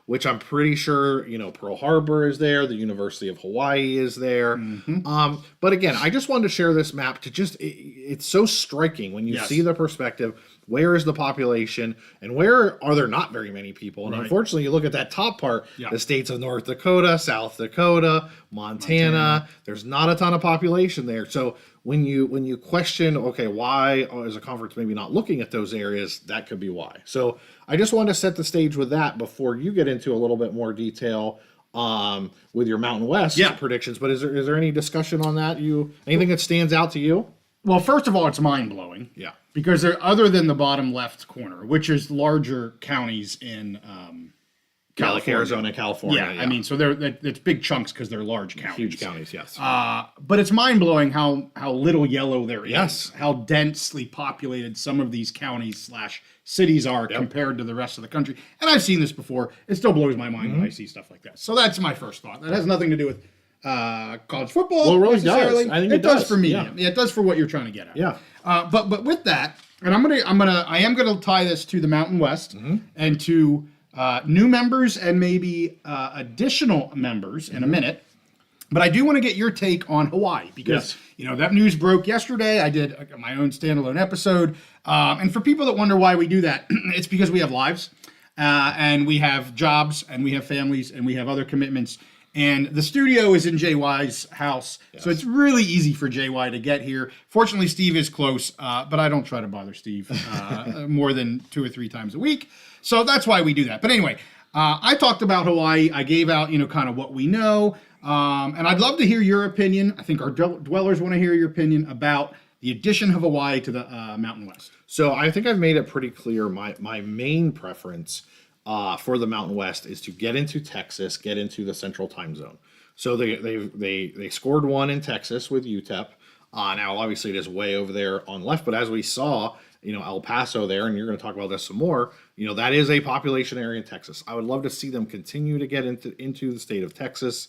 which I'm pretty sure, Pearl Harbor is there. The University of Hawaii is there. Mm-hmm. But again, I just wanted to share this map to it's so striking when you Yes. see the perspective. Where is the population and where are there not very many people? And Right. unfortunately, you look at that top part, Yeah. the states of North Dakota, South Dakota, Montana, there's not a ton of population there. So when you question, okay, why is a conference maybe not looking at those areas, that could be why. So I just wanted to set the stage with that before you get into a little bit more detail with your Mountain West predictions. But is there any discussion on that? Anything that stands out to you? Well, first of all, it's mind-blowing. Yeah. Because other than the bottom left corner, which is larger counties in Yeah, like Arizona, California. Yeah, I mean, so it's big chunks because they're large counties. Huge counties, yes. But it's mind-blowing how little yellow there is. Yes. How densely populated some of these counties / cities are compared to the rest of the country. And I've seen this before. It still blows my mind when I see stuff like that. So that's my first thought. That has nothing to do with college football. Well, it really does. necessarily. I think it does does. for me. Yeah. It does for what you're trying to get at. Yeah. But with that, and I am gonna tie this to the Mountain West and to new members and maybe additional members in a minute. But I do want to get your take on Hawaii because that news broke yesterday. I did my own standalone episode, and for people that wonder why we do that, it's because we have lives and we have jobs and we have families and we have other commitments. And the studio is in JY's house, so it's really easy for JY to get here. Fortunately, Steve is close, but I don't try to bother Steve more than 2 or 3 times a week. So that's why we do that. But anyway, I talked about Hawaii. I gave out, kind of what we know. And I'd love to hear your opinion. I think our dwellers want to hear your opinion about the addition of Hawaii to the Mountain West. So I think I've made it pretty clear. My main preference for the Mountain West is to get into Texas, get into the Central Time Zone. So they scored one in Texas with UTEP. Now obviously it is way over there on left, but as we saw, El Paso there, and you're going to talk about this some more. That is a population area in Texas. I would love to see them continue to get into the state of Texas.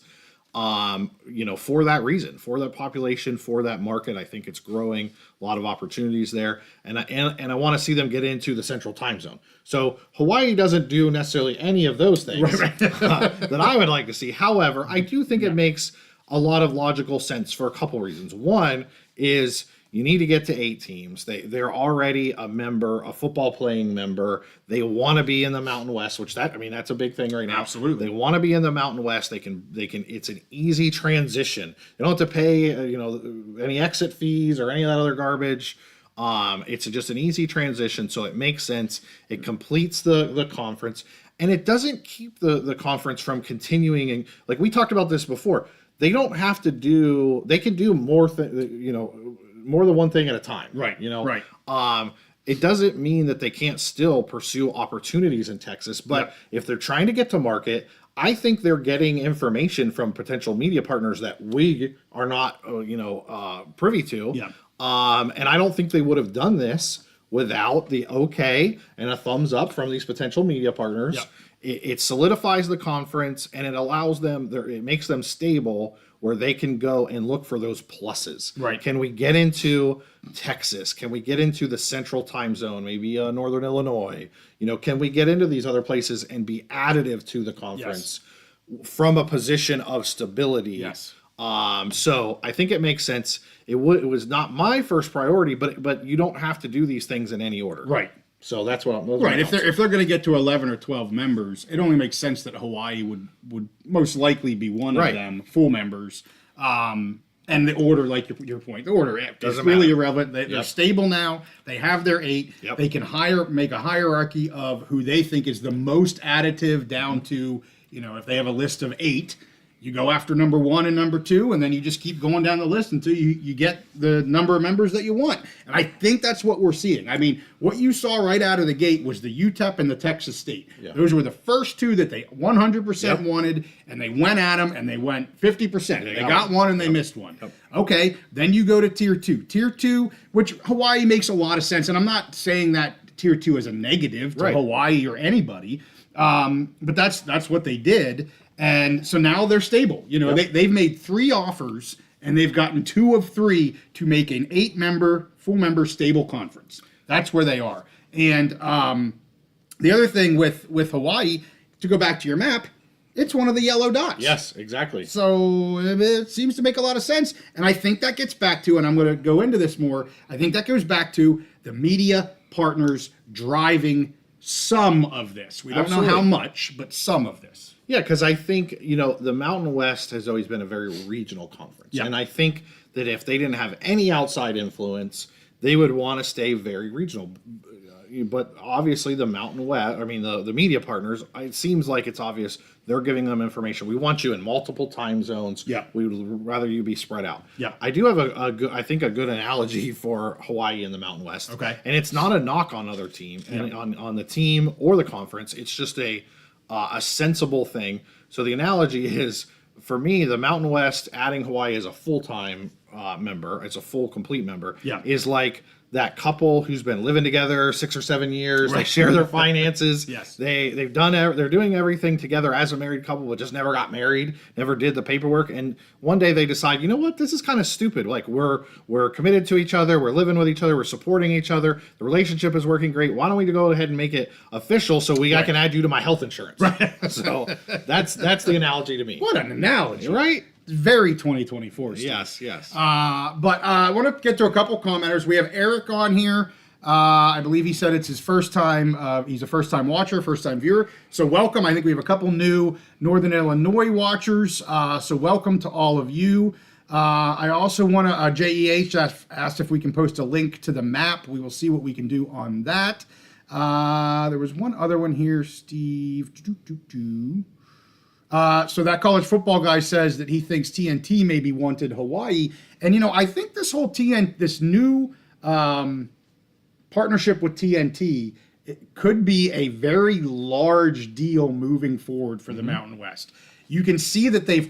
For that reason, for that population, for that market. I think it's growing, a lot of opportunities there, and I want to see them get into the Central Time Zone. So Hawaii doesn't do necessarily any of those things that I would like to see. However, I do think it makes a lot of logical sense for a couple reasons. One is you need to get to 8 teams. They're already a member, a football playing member. They want to be in the Mountain West, that's a big thing right now. Absolutely. They want to be in the Mountain West. They can. It's an easy transition. They don't have to pay, any exit fees or any of that other garbage. It's just an easy transition, so it makes sense. It completes the conference, and it doesn't keep the conference from continuing. And like we talked about this before, they don't have to do. They can do more more than one thing at a time. Right. Right. It doesn't mean that they can't still pursue opportunities in Texas, but if they're trying to get to market, I think they're getting information from potential media partners that we are not, privy to. Yeah. And I don't think they would have done this without the okay and a thumbs up from these potential media partners. Yep. It solidifies the conference, and it allows them, it makes them stable where they can go and look for those pluses. Right. Can we get into Texas? Can we get into the central time zone, maybe Northern Illinois? Can we get into these other places and be additive to the conference from a position of stability? Yes. So I think it makes sense. It was not my first priority, but you don't have to do these things in any order. Right. So that's what I'm Right. If they're going to get to 11 or 12 members, it only makes sense that Hawaii would most likely be one of them, full members. And the order, like your point, the order is really irrelevant. They're stable now. They have their 8. Yep. They can make a hierarchy of who they think is the most additive down to, if they have a list of 8, you go after number 1 and number 2, and then you just keep going down the list until you get the number of members that you want. And I think that's what we're seeing. I mean, what you saw right out of the gate was the UTEP and the Texas State. Yeah. Those were the first 2 that they 100% wanted, and they went at them, and they went 50%. They got one, and they missed one. Yep. Okay, then you go to Tier 2. Tier 2, which Hawaii makes a lot of sense, and I'm not saying that Tier 2 is a negative to Hawaii or anybody, but that's what they did. And so now they're stable. They've made 3 offers, and they've gotten 2 of 3 to make an 8-member, full-member stable conference. That's where they are. And the other thing with Hawaii, to go back to your map, it's one of the yellow dots. Yes, exactly. So it seems to make a lot of sense. And I think that gets back to, and I'm going to go into this more, I think that goes back to the media partners driving some of this. We don't know how much, but some of this. Yeah, because I think, the Mountain West has always been a very regional conference. Yeah. And I think that if they didn't have any outside influence, they would want to stay very regional. But obviously the Mountain West, the media partners, it seems like it's obvious they're giving them information. We want you in multiple time zones. Yeah. We would rather you be spread out. Yeah. I do have a good analogy for Hawaii and the Mountain West. Okay. And it's not a knock on other team and on the team or the conference. It's just a sensible thing. So the analogy is, for me, the Mountain West adding Hawaii as a full-time member, as a full complete member, is like that couple who's been living together 6 or 7 years. Right. They share their finances. Yes. They're doing everything together as a married couple, but just never got married, never did the paperwork. And one day they decide, you know what, this is kind of stupid. Like we're committed to each other, we're living with each other, we're supporting each other. The relationship is working great. Why don't we go ahead and make it official so I can add you to my health insurance? Right. So that's the analogy to me. What an analogy, right? Very 2024. Steve. Yes. But I want to get to a couple commenters. We have Eric on here. I believe he said it's his first time. He's a first-time watcher, first-time viewer. So welcome. I think we have a couple new Northern Illinois watchers. So welcome to all of you. I also want to, JEH asked if we can post a link to the map. We will see what we can do on that. There was one other one here, Steve. So that college football guy says that he thinks TNT maybe wanted Hawaii. And, I think this whole this new partnership with TNT, it could be a very large deal moving forward for the Mountain West. You can see that they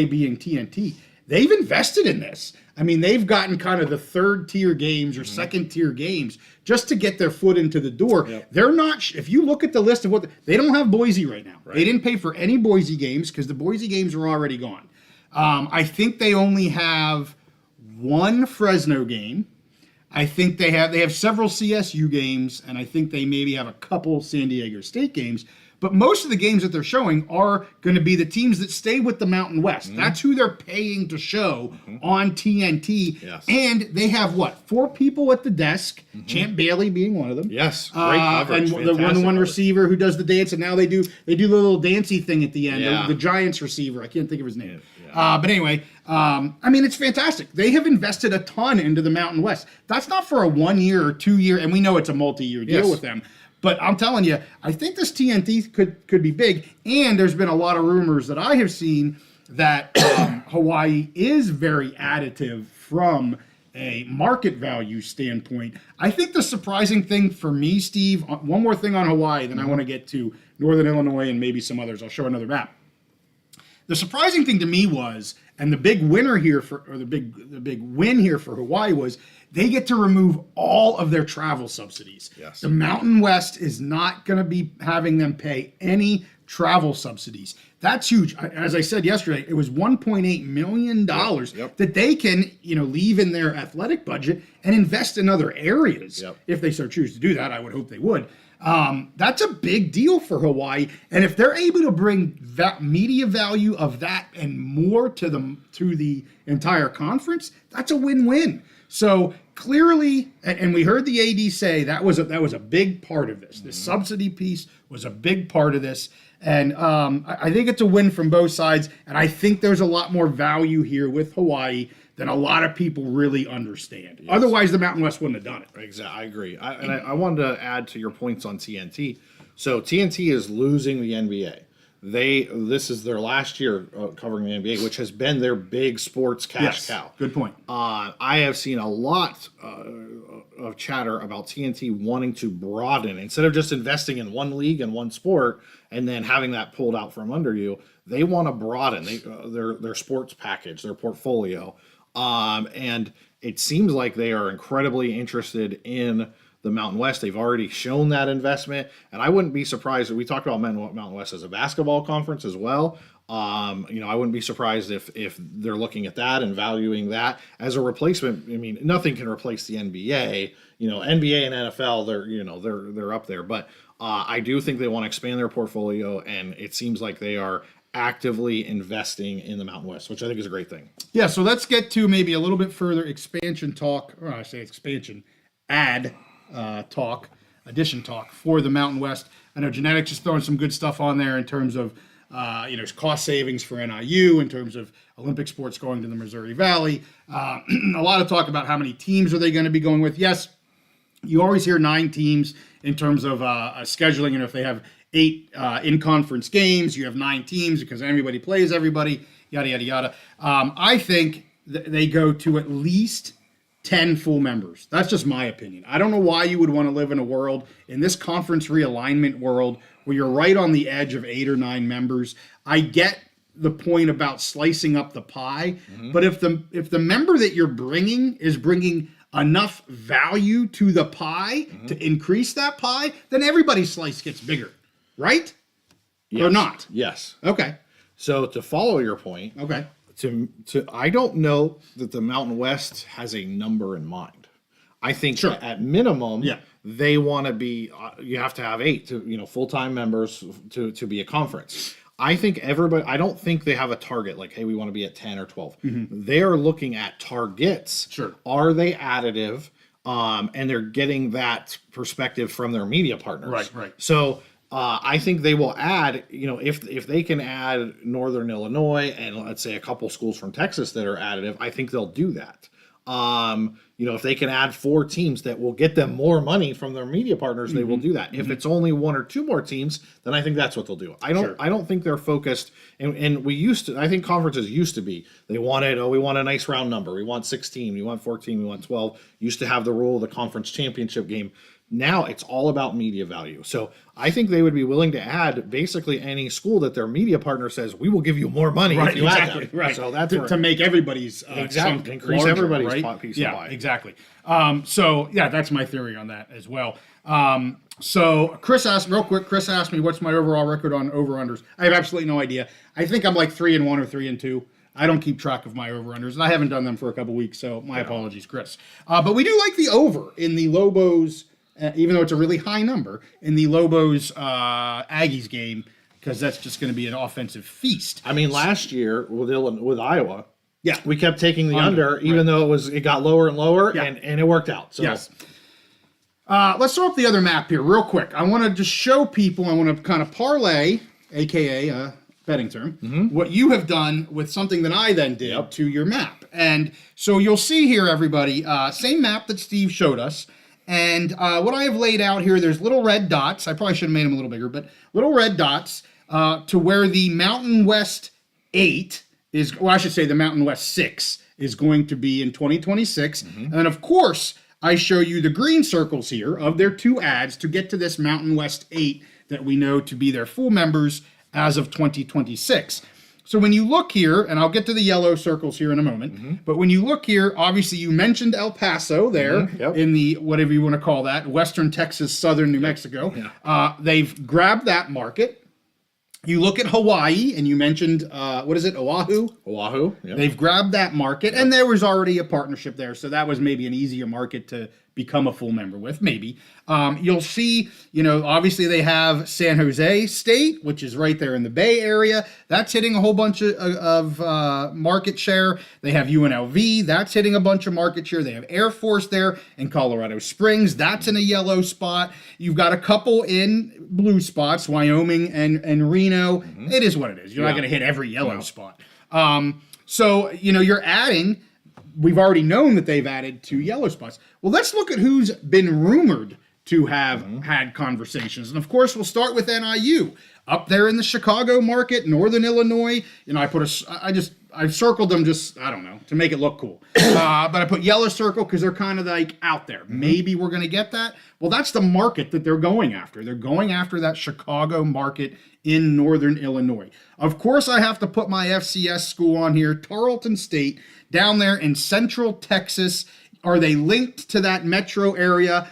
being TNT, they've invested in this. I mean, they've gotten kind of the third tier games or second tier games just to get their foot into the door. Yep. They're not, if you look at the list of they don't have Boise right now. Right. They didn't pay for any Boise games because the Boise games are already gone. I think they only have one Fresno game. I think they have several CSU games, and I think they maybe have a couple San Diego State games. But most of the games that they're showing are going to be the teams that stay with the Mountain West. That's who they're paying to show on TNT. Yes. And they have, 4 people at the desk, Champ Bailey being one of them. Yes, great coverage. And the one receiver who does the dance, and now they do the little dancey thing at the end. The Giants receiver, I can't think of his name. Yeah. But anyway, it's fantastic. They have invested a ton into the Mountain West. That's not for a 1 year or 2 year, and we know it's a multi-year deal with them. But I'm telling you, I think this TNT could be big. And there's been a lot of rumors that I have seen that Hawaii is very additive from a market value standpoint. I think the surprising thing for me, Steve, one more thing on Hawaii, then I want to get to Northern Illinois and maybe some others. I'll show another map. The surprising thing to me was, and the big winner here the big win here for Hawaii was they get to remove all of their travel subsidies. Yes. The Mountain West is not going to be having them pay any travel subsidies. That's huge. As I said yesterday, it was $1.8 million that they can, leave in their athletic budget and invest in other areas. If they so choose to do that, I would hope they would. That's a big deal for Hawaii. And if they're able to bring that media value of that and more to the entire conference, that's a win-win. So clearly, and we heard the AD say that was a big part of this. The subsidy piece was a big part of this. And I think it's a win from both sides. And I think there's a lot more value here with Hawaii than a lot of people really understand. Yes. Otherwise, the Mountain West wouldn't have done it. Exactly, I agree. I wanted to add to your points on TNT. So TNT is losing the NBA. This is their last year covering the NBA, which has been their big sports cash cow. Good point. I have seen a lot of chatter about TNT wanting to broaden instead of just investing in one league and one sport and then having that pulled out from under you. They want to broaden their sports package, their portfolio, and it seems like they are incredibly interested in the Mountain West. They've already shown that investment, and I wouldn't be surprised if we talked about Mountain West as a basketball conference as well. I wouldn't be surprised if they're looking at that and valuing that as a replacement. I mean, nothing can replace the NBA. NBA and NFL, they're up there, but I do think they want to expand their portfolio, and it seems like they are actively investing in the Mountain West, which I think is a great thing. Yeah, so let's get to maybe a little bit further expansion talk, or I say expansion, addition talk for the Mountain West. I know Genetics is throwing some good stuff on there in terms of, cost savings for NIU, in terms of Olympic sports going to the Missouri Valley. A lot of talk about how many teams are they going to be going with. Yes, you always hear 9 teams in terms of scheduling, and if they have 8 in-conference games, you have 9 teams because everybody plays everybody, yada, yada, yada. I think they go to at least 10 full members. That's just my opinion. I don't know why you would want to live in a world, in this conference realignment world, where you're right on the edge of 8 or 9 members. I get the point about slicing up the pie, but if the member that you're bringing is bringing enough value to the pie to increase that pie, then everybody's slice gets bigger, right? Yes. Or not? Yes. Okay. So to follow your point, Okay. I don't know that the Mountain West has a number in mind. I think Sure. at minimum, they want to be. You have to have 8 full-time members to be a conference. I think everybody. I don't think they have a target like, hey, we want to be at 10 or 12. They're looking at targets. Sure. Are they additive? And they're getting that perspective from their media partners. Right. So. I think they will add, if they can add Northern Illinois and let's say a couple schools from Texas that are additive, I think they'll do that. If they can add 4 teams that will get them more money from their media partners, they will do that. If it's only 1 or 2 more teams, then I think that's what they'll do. I don't think they're focused. And I think conferences used to be, we want a nice round number. We want 16, we want 14, we want 12. Used to have the rule of the conference championship game. Now it's all about media value. So I think they would be willing to add basically any school that their media partner says, we will give you more money if you add that. Right. So that's to make everybody's exactly increase larger, everybody's right? piece of pie. Exactly. That's my theory on that as well. So Chris asked me what's my overall record on over-unders. I have absolutely no idea. I think I'm like 3-1 or 3-2. I don't keep track of my over-unders, and I haven't done them for a couple weeks, so my apologies, Chris. But we do like the over in the Lobos, even though it's a really high number, in the Lobos Aggies game, because that's just going to be an offensive feast. I mean, last year with Iowa, we kept taking the under, even though it got lower and lower, and it worked out. So. Yes. Let's throw up the other map here real quick. I want to just show people, I want to kind of parlay, a.k.a. betting term, what you have done with something that I then did to your map. And so you'll see here, everybody, same map that Steve showed us. And what I have laid out here, there's little red dots. I probably should have made them a little bigger, but little red dots to where the Mountain West 8 is, well, I should say the Mountain West 6 is going to be in 2026. And then, of course, I show you the green circles here of their 2 ads to get to this Mountain West 8 that we know to be their full members as of 2026. So when you look here, and I'll get to the yellow circles here in a moment, but when you look here, obviously you mentioned El Paso there Yep. in the, whatever you want to call that, western Texas, southern New Mexico. They've grabbed that market. You look at Hawaii, and you mentioned, what is it, Oahu? Oahu. Yep. They've grabbed that market, and there was already a partnership there, so that was maybe an easier market to become a full member with, maybe. You'll see, obviously they have San Jose State, which is right there in the Bay Area. That's hitting a whole bunch of market share. They have UNLV. That's hitting a bunch of market share. They have Air Force there in Colorado Springs. That's in a yellow spot. You've got a couple in blue spots, Wyoming and Reno. It is what it is. You're not going to hit every yellow spot. So, you're adding... We've already known that they've added 2 yellow spots. Well, let's look at who's been rumored to have had conversations. And of course, we'll start with NIU. Up there in the Chicago market, Northern Illinois, I circled them just, I don't know, to make it look cool. But I put yellow circle because they're kind of like out there. Maybe we're going to get that. Well, that's the market that they're going after. They're going after that Chicago market in Northern Illinois. Of course, I have to put my FCS school on here, Tarleton State, down there in Central Texas. Are they linked to that metro area?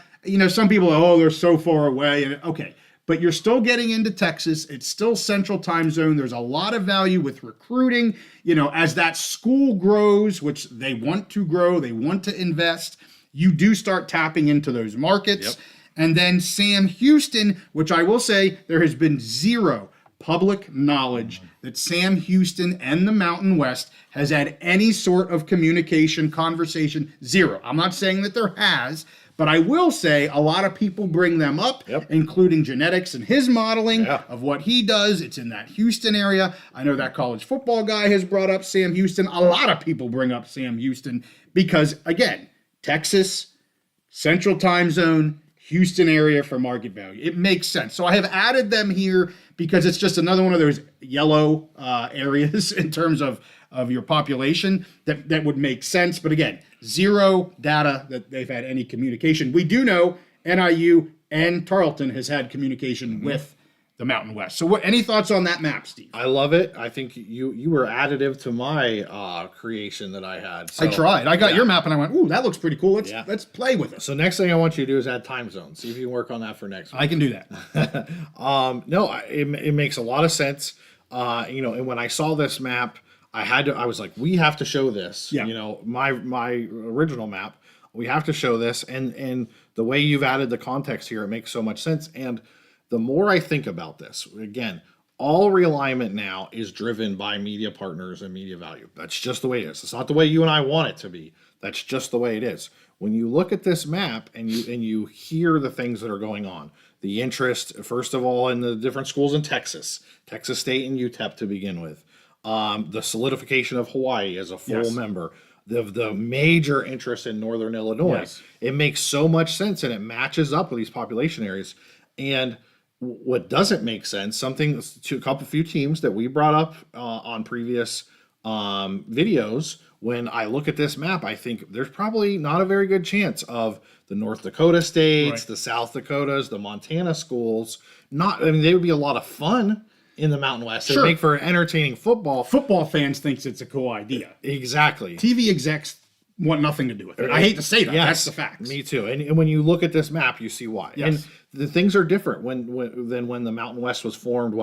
Some people, they're so far away. Okay, but you're still getting into Texas. It's still Central Time Zone. There's a lot of value with recruiting. As that school grows, which they want to grow, they want to invest, you do start tapping into those markets. Yep. And then Sam Houston, which I will say there has been zero public knowledge that Sam Houston and the Mountain West has had any sort of communication, conversation, zero. I'm not saying that there has, but I will say a lot of people bring them up, including genetics and his modeling of what he does. It's in that Houston area. I know that college football guy has brought up Sam Houston. A lot of people bring up Sam Houston because, again, Texas, Central Time Zone, Houston area for market value. It makes sense. So I have added them here because it's just another one of those yellow areas in terms of your population that would make sense. But again, zero data that they've had any communication. We do know NIU and Tarleton has had communication with the Mountain West. So any thoughts on that map, Steve? I love it. I think you were additive to my creation that I had. So, I tried. I got your map and I went, ooh, that looks pretty cool. Let's play with it. So next thing I want you to do is add time zones. See if you can work on that for next week. I can do that. No, it makes a lot of sense. And when I saw this map, I was like, we have to show this. Yeah. My original map, we have to show this. And the way you've added the context here, it makes so much sense. And the more I think about this, again, all realignment now is driven by media partners and media value. That's just the way it is. It's not the way you and I want it to be. That's just the way it is. When you look at this map and you hear the things that are going on, the interest, first of all, in the different schools in Texas State and UTEP to begin with, the solidification of Hawaii as a full member, the major interest in Northern Illinois, it makes so much sense and it matches up with these population areas. And what doesn't make sense, a few teams that we brought up on previous videos, when I look at this map, I think there's probably not a very good chance of the North Dakota states, the South Dakotas, the Montana schools. They would be a lot of fun in the Mountain West. It would make for entertaining football. Football fans thinks it's a cool idea. Exactly. TV execs want nothing to do with it. I hate to say that. That's the fact. Me too. And when you look at this map, you see why. Yes. And the things are different than when the Mountain West was formed,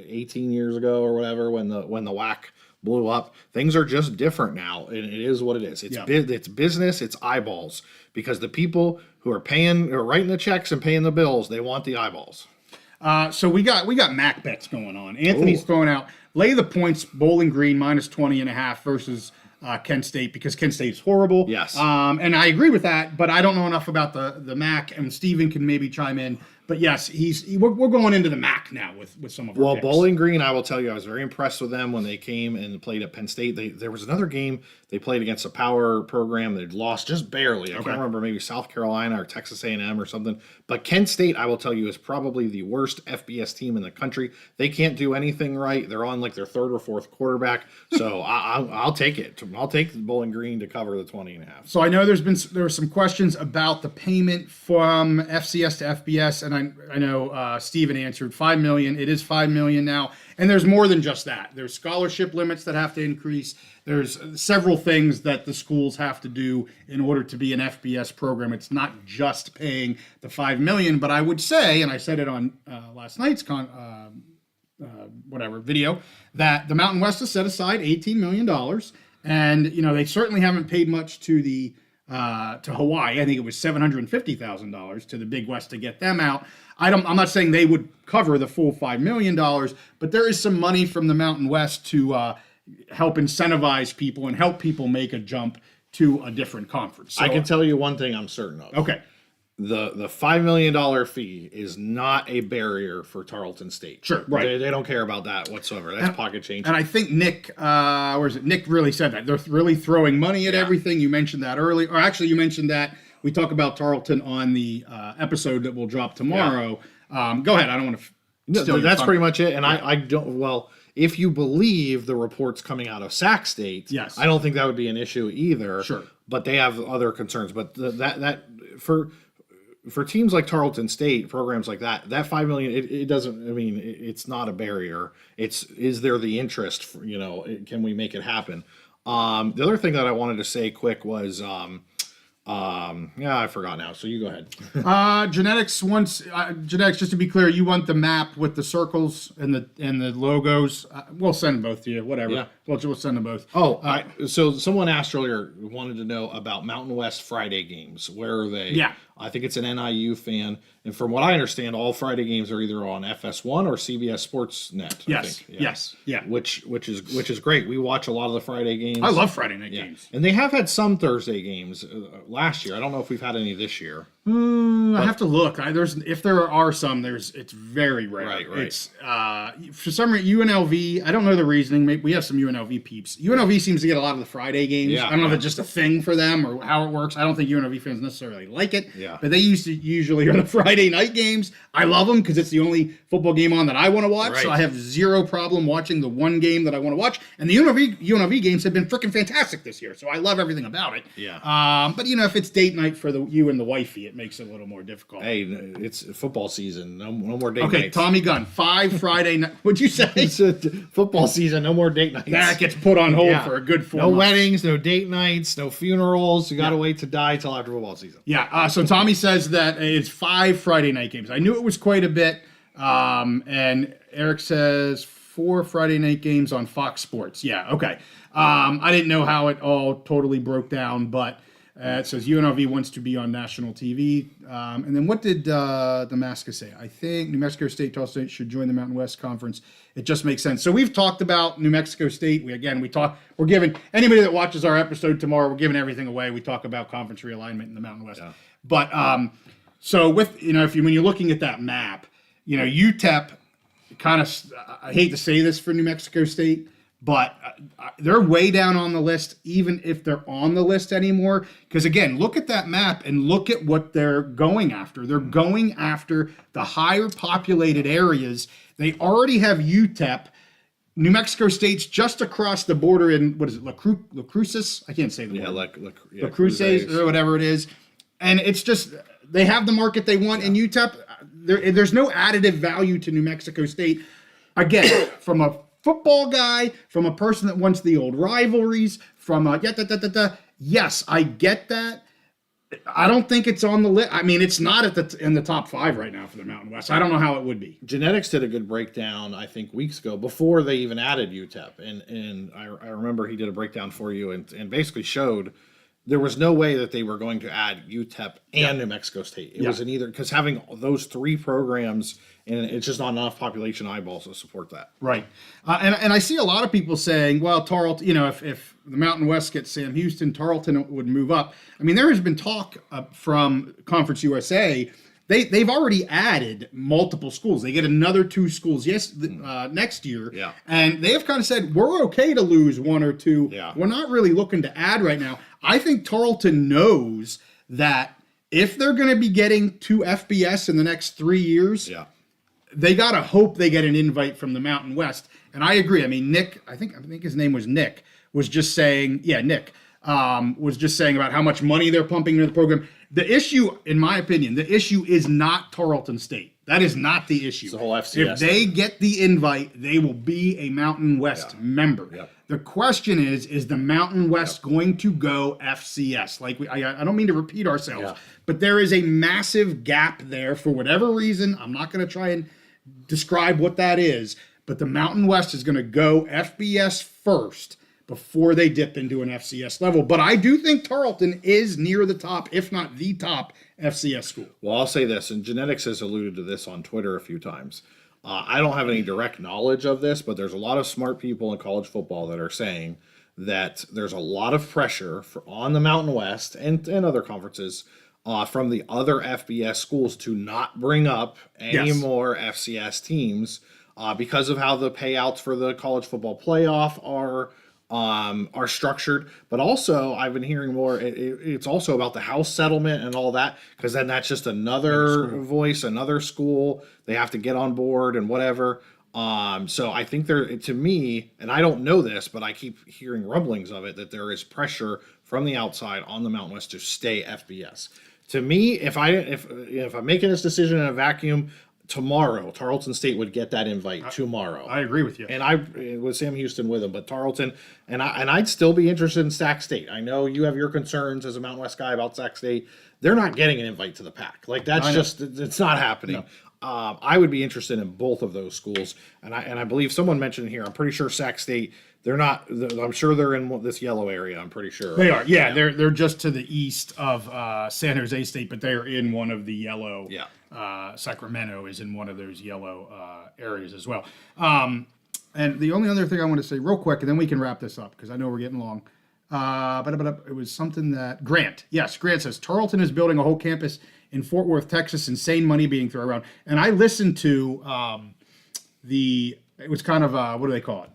18 years ago or whatever, when the WAC blew up. Things are just different now, and it is what it is. It's business, it's eyeballs, because the people who are writing the checks and paying the bills, they want the eyeballs. So we got MAC bets going on. Anthony's throwing out lay the points, Bowling Green minus 20.5 versus Kent State, because Kent State is horrible. Yes. And I agree with that, but I don't know enough about the MAC, and Steven can maybe chime in. But yes, we're going into the MAC now with some of our picks. Bowling Green, I will tell you, I was very impressed with them when they came and played at Penn State. There was another game they played against a power program. They'd lost just barely. I can't remember, maybe South Carolina or Texas A&M or something. But Kent State, I will tell you, is probably the worst FBS team in the country. They can't do anything right. They're on their third or fourth quarterback. So I'll take it. I'll take Bowling Green to cover the 20.5. So I know there were some questions about the payment from FCS to FBS, and I know Steven answered 5 million. It is 5 million now, and there's more than just that. There's scholarship limits that have to increase. There's several things that the schools have to do in order to be an FBS program. It's not just paying the 5 million, but I would say, and I said it on last night's video, that the Mountain West has set aside $18 million, and they certainly haven't paid much to the to Hawaii. I think it was $750,000 to the Big West to get them out. I'm not saying they would cover the full $5 million, but there is some money from the Mountain West to help incentivize people and help people make a jump to a different conference. So, I can tell you one thing I'm certain of. Okay. The $5 million fee is not a barrier for Tarleton State. Sure, right. They don't care about that whatsoever. That's pocket change. And I think Nick, Nick really said that. They're really throwing money at everything. You mentioned that earlier. Or actually, you mentioned that. We talk about Tarleton on the episode that will drop tomorrow. Yeah. Go ahead. I don't want to steal That's pretty much it. And I don't, well, if you believe the reports coming out of Sac State, yes, I don't think that would be an issue either. Sure. But they have other concerns. But for teams like Tarleton State, programs like that $5 million, it doesn't. I mean, it's not a barrier. Is there the interest? Can we make it happen? The other thing that I wanted to say quick was, I forgot now. So you go ahead. Genetics wants genetics. Just to be clear, you want the map with the circles and the logos. We'll send both to you. Whatever. Yeah. We'll send them both. Oh, so someone asked earlier, wanted to know about Mountain West Friday games. Where are they? Yeah. I think it's an NIU fan, and from what I understand, all Friday games are either on FS1 or CBS Sportsnet. Yes. I think. Yes. Yeah. Which is great. We watch a lot of the Friday games. I love Friday night games, and they have had some Thursday games last year. I don't know if we've had any this year. I have to look. If there are some, it's very rare. Right. It's for some reason UNLV. I don't know the reasoning. Maybe we have some UNLV peeps. UNLV seems to get a lot of the Friday games. Yeah, I don't know if it's just a thing for them or how it works. I don't think UNLV fans necessarily like it. Yeah. But they usually are the Friday night games. I love them because it's the only football game on that I want to watch. Right. So I have zero problem watching the one game that I want to watch. And the UNLV games have been freaking fantastic this year. So I love everything about it. Yeah. But if it's date night for you and the wifey, it makes it a little more difficult. Hey, it's football season. No more date nights. Okay, Tommy Gunn, 5 Friday night. What'd you say? It's a football season. No more date nights. That gets put on hold for a good 4 months. No weddings, no date nights, no funerals. You got to wait to die till after football season. Yeah. So Tommy says that it's 5 Friday night games. I knew it was quite a bit. And Eric says 4 Friday night games on Fox Sports. Yeah. Okay. I didn't know how it all totally broke down, but it says UNLV wants to be on national TV. And then what did Damascus say? I think New Mexico State, Tulsa State should join the Mountain West Conference. It just makes sense. So we've talked about New Mexico State. We're giving anybody that watches our episode tomorrow, we're giving everything away. We talk about conference realignment in the Mountain West. Yeah. But so with when you're looking at that map, UTEP kind of, I hate to say this for New Mexico State, but they're way down on the list, even if they're on the list anymore. Because, again, look at that map and look at what they're going after. They're going after the higher populated areas. They already have UTEP. New Mexico State's just across the border in, what is it, La Cruces? I can't say the word. La Cruces or whatever it is. And it's just, they have the market they want in UTEP. There's no additive value to New Mexico State. Again, from a football guy, from a person that wants the old rivalries, from a yes, I get that. I don't think it's on the list. I mean, it's not in the top 5 right now for the Mountain West. I don't know how it would be. Genetics did a good breakdown, I think, weeks ago before they even added UTEP, and I remember he did a breakdown for you and basically showed there was no way that they were going to add UTEP and New Mexico State. It was an either, because having those 3 programs, and it's just not enough population eyeballs to support that. Right. And I see a lot of people saying, well, Tarleton, if the Mountain West gets Sam Houston, Tarleton would move up. I mean, there has been talk from Conference USA. They've already added multiple schools. They get another 2 schools next year. Yeah. And they have kind of said, we're okay to lose 1 or 2. Yeah. We're not really looking to add right now. I think Tarleton knows that if they're going to be getting to FBS in the next 3 years, they got to hope they get an invite from the Mountain West. And I agree. I mean, Nick, I think his name was Nick, was just saying, Nick, was just saying about how much money they're pumping into the program. The issue, in my opinion, the issue is not Tarleton State. That is not the issue. It's the whole FCS. If they get the invite, they will be a Mountain West member. Yep. The question is the Mountain West going to go FCS? Like I don't mean to repeat ourselves, but there is a massive gap there for whatever reason. I'm not going to try and describe what that is, but the Mountain West is going to go FBS first before they dip into an FCS level. But I do think Tarleton is near the top, if not the top FCS school. Well, I'll say this, and Genetics has alluded to this on Twitter a few times. I don't have any direct knowledge of this, but there's a lot of smart people in college football that are saying that there's a lot of pressure on the Mountain West and other conferences from the other FBS schools to not bring up any more FCS teams because of how the payouts for the college football playoff are structured. But also I've been hearing more, it's also about the house settlement and all that, because then that's just another voice, another school they have to get on board and whatever. So I think to me, and I don't know this, but I keep hearing rumblings of it, that there is pressure from the outside on the Mountain West to stay FBS. To me, if I'm making this decision in a vacuum, tomorrow, Tarleton State would get that invite tomorrow. I agree with you. And with Sam Houston with him, but Tarleton, and I'd still be interested in Sac State. I know you have your concerns as a Mountain West guy about Sac State. They're not getting an invite to the Pac. Like that's it's not happening. No. I would be interested in both of those schools, and I believe someone mentioned here. I'm pretty sure Sac State. They're not. I'm sure they're in this yellow area. I'm pretty sure they are. Yeah, they're just to the east of San Jose State, but they're in one of the yellow. Yeah. Sacramento is in one of those yellow areas as well. And the only other thing I want to say real quick, and then we can wrap this up because I know we're getting long. But it was something that Grant says Tarleton is building a whole campus in Fort Worth, Texas. Insane money being thrown around. And I listened to it was kind of what do they call it?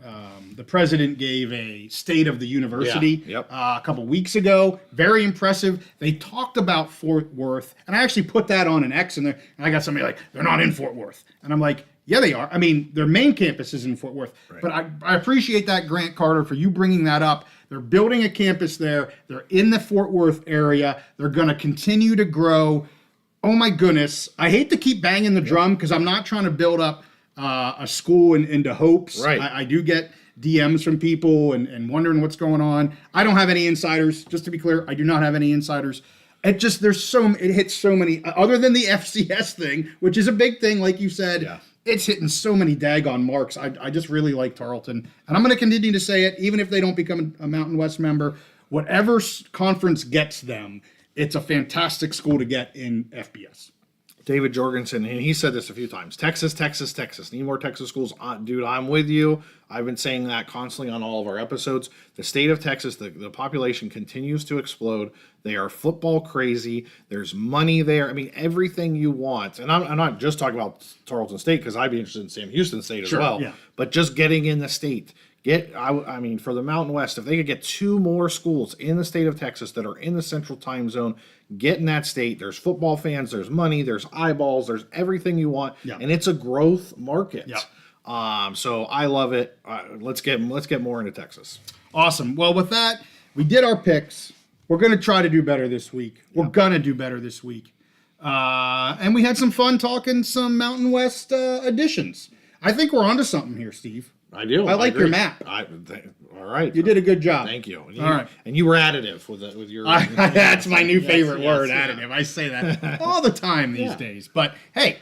The president gave a state of the university a couple weeks ago. Very impressive. They talked about Fort Worth, and I actually put that on an X in there. And I got somebody like, they're not in Fort Worth, and I'm like, yeah, they are. I mean, their main campus is in Fort Worth, but I appreciate that, Grant Carter, for you bringing that up. They're building a campus there. They're in the Fort Worth area. They're going to continue to grow. Oh my goodness! I hate to keep banging the drum because I'm not trying to build up a school into hopes. Right. I do get DMs from people and wondering what's going on. I don't have any insiders. Just to be clear, I do not have any insiders. It hits so many, other than the FCS thing, which is a big thing, like you said. Yeah. It's hitting so many daggone marks. I just really like Tarleton. And I'm going to continue to say it, even if they don't become a Mountain West member, whatever conference gets them, it's a fantastic school to get in FBS. David Jorgensen, and he said this a few times. Texas. Need more Texas schools. Dude, I'm with you. I've been saying that constantly on all of our episodes. The state of Texas, the population continues to explode. They are football crazy. There's money there. I mean, everything you want. And I'm not just talking about Tarleton State, because I'd be interested in Sam Houston State as well. Yeah. But just getting in the state. I mean, for the Mountain West, if they could get 2 more schools in the state of Texas that are in the central time zone, get in that state. There's football fans, there's money, there's eyeballs, there's everything you want, and it's a growth market. So I love it. Let's get more into Texas. Awesome. Well, with that, we did our picks. We're going to try to do better this week. We're going to do better this week. And we had some fun talking some Mountain West additions. I think we're onto something here, Steve. I do. I like your map. All right. You did a good job. Thank you. All right. And you were additive with your. That's my new favorite word, additive. I say that all the time these days. But hey,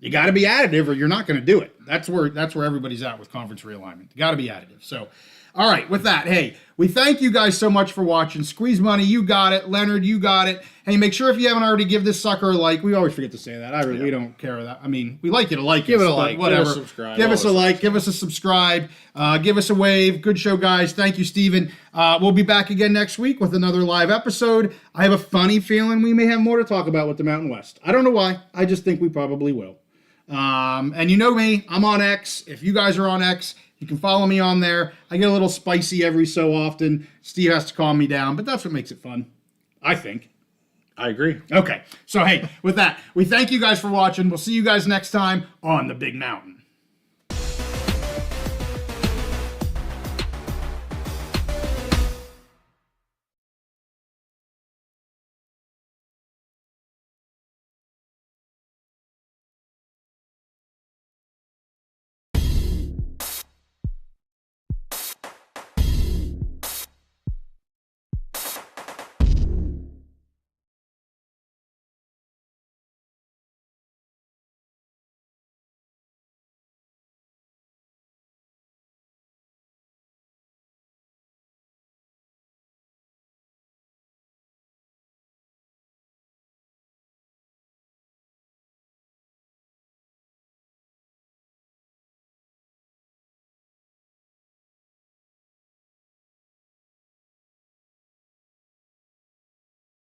you got to be additive, or you're not going to do it. That's where everybody's at with conference realignment. You got to be additive. So, all right. With that, hey, we thank you guys so much for watching. Squeeze Money, you got it. Leonard, you got it. Hey, make sure if you haven't already, give this sucker a like. We always forget to say that. We don't care that. I mean, we like you to like give us, it a like, whatever. Give us a subscribe. Give us a like. Give us a subscribe. Give us a wave. Good show, guys. Thank you, Steven. We'll be back again next week with another live episode. I have a funny feeling we may have more to talk about with the Mountain West. I don't know why. I just think we probably will. And you know me, I'm on X. If you guys are on X, you can follow me on there. I get a little spicy every so often. Steve has to calm me down, but that's what makes it fun, I think. I agree. Okay. So, hey, with that, we thank you guys for watching. We'll see you guys next time on The Big Mountain.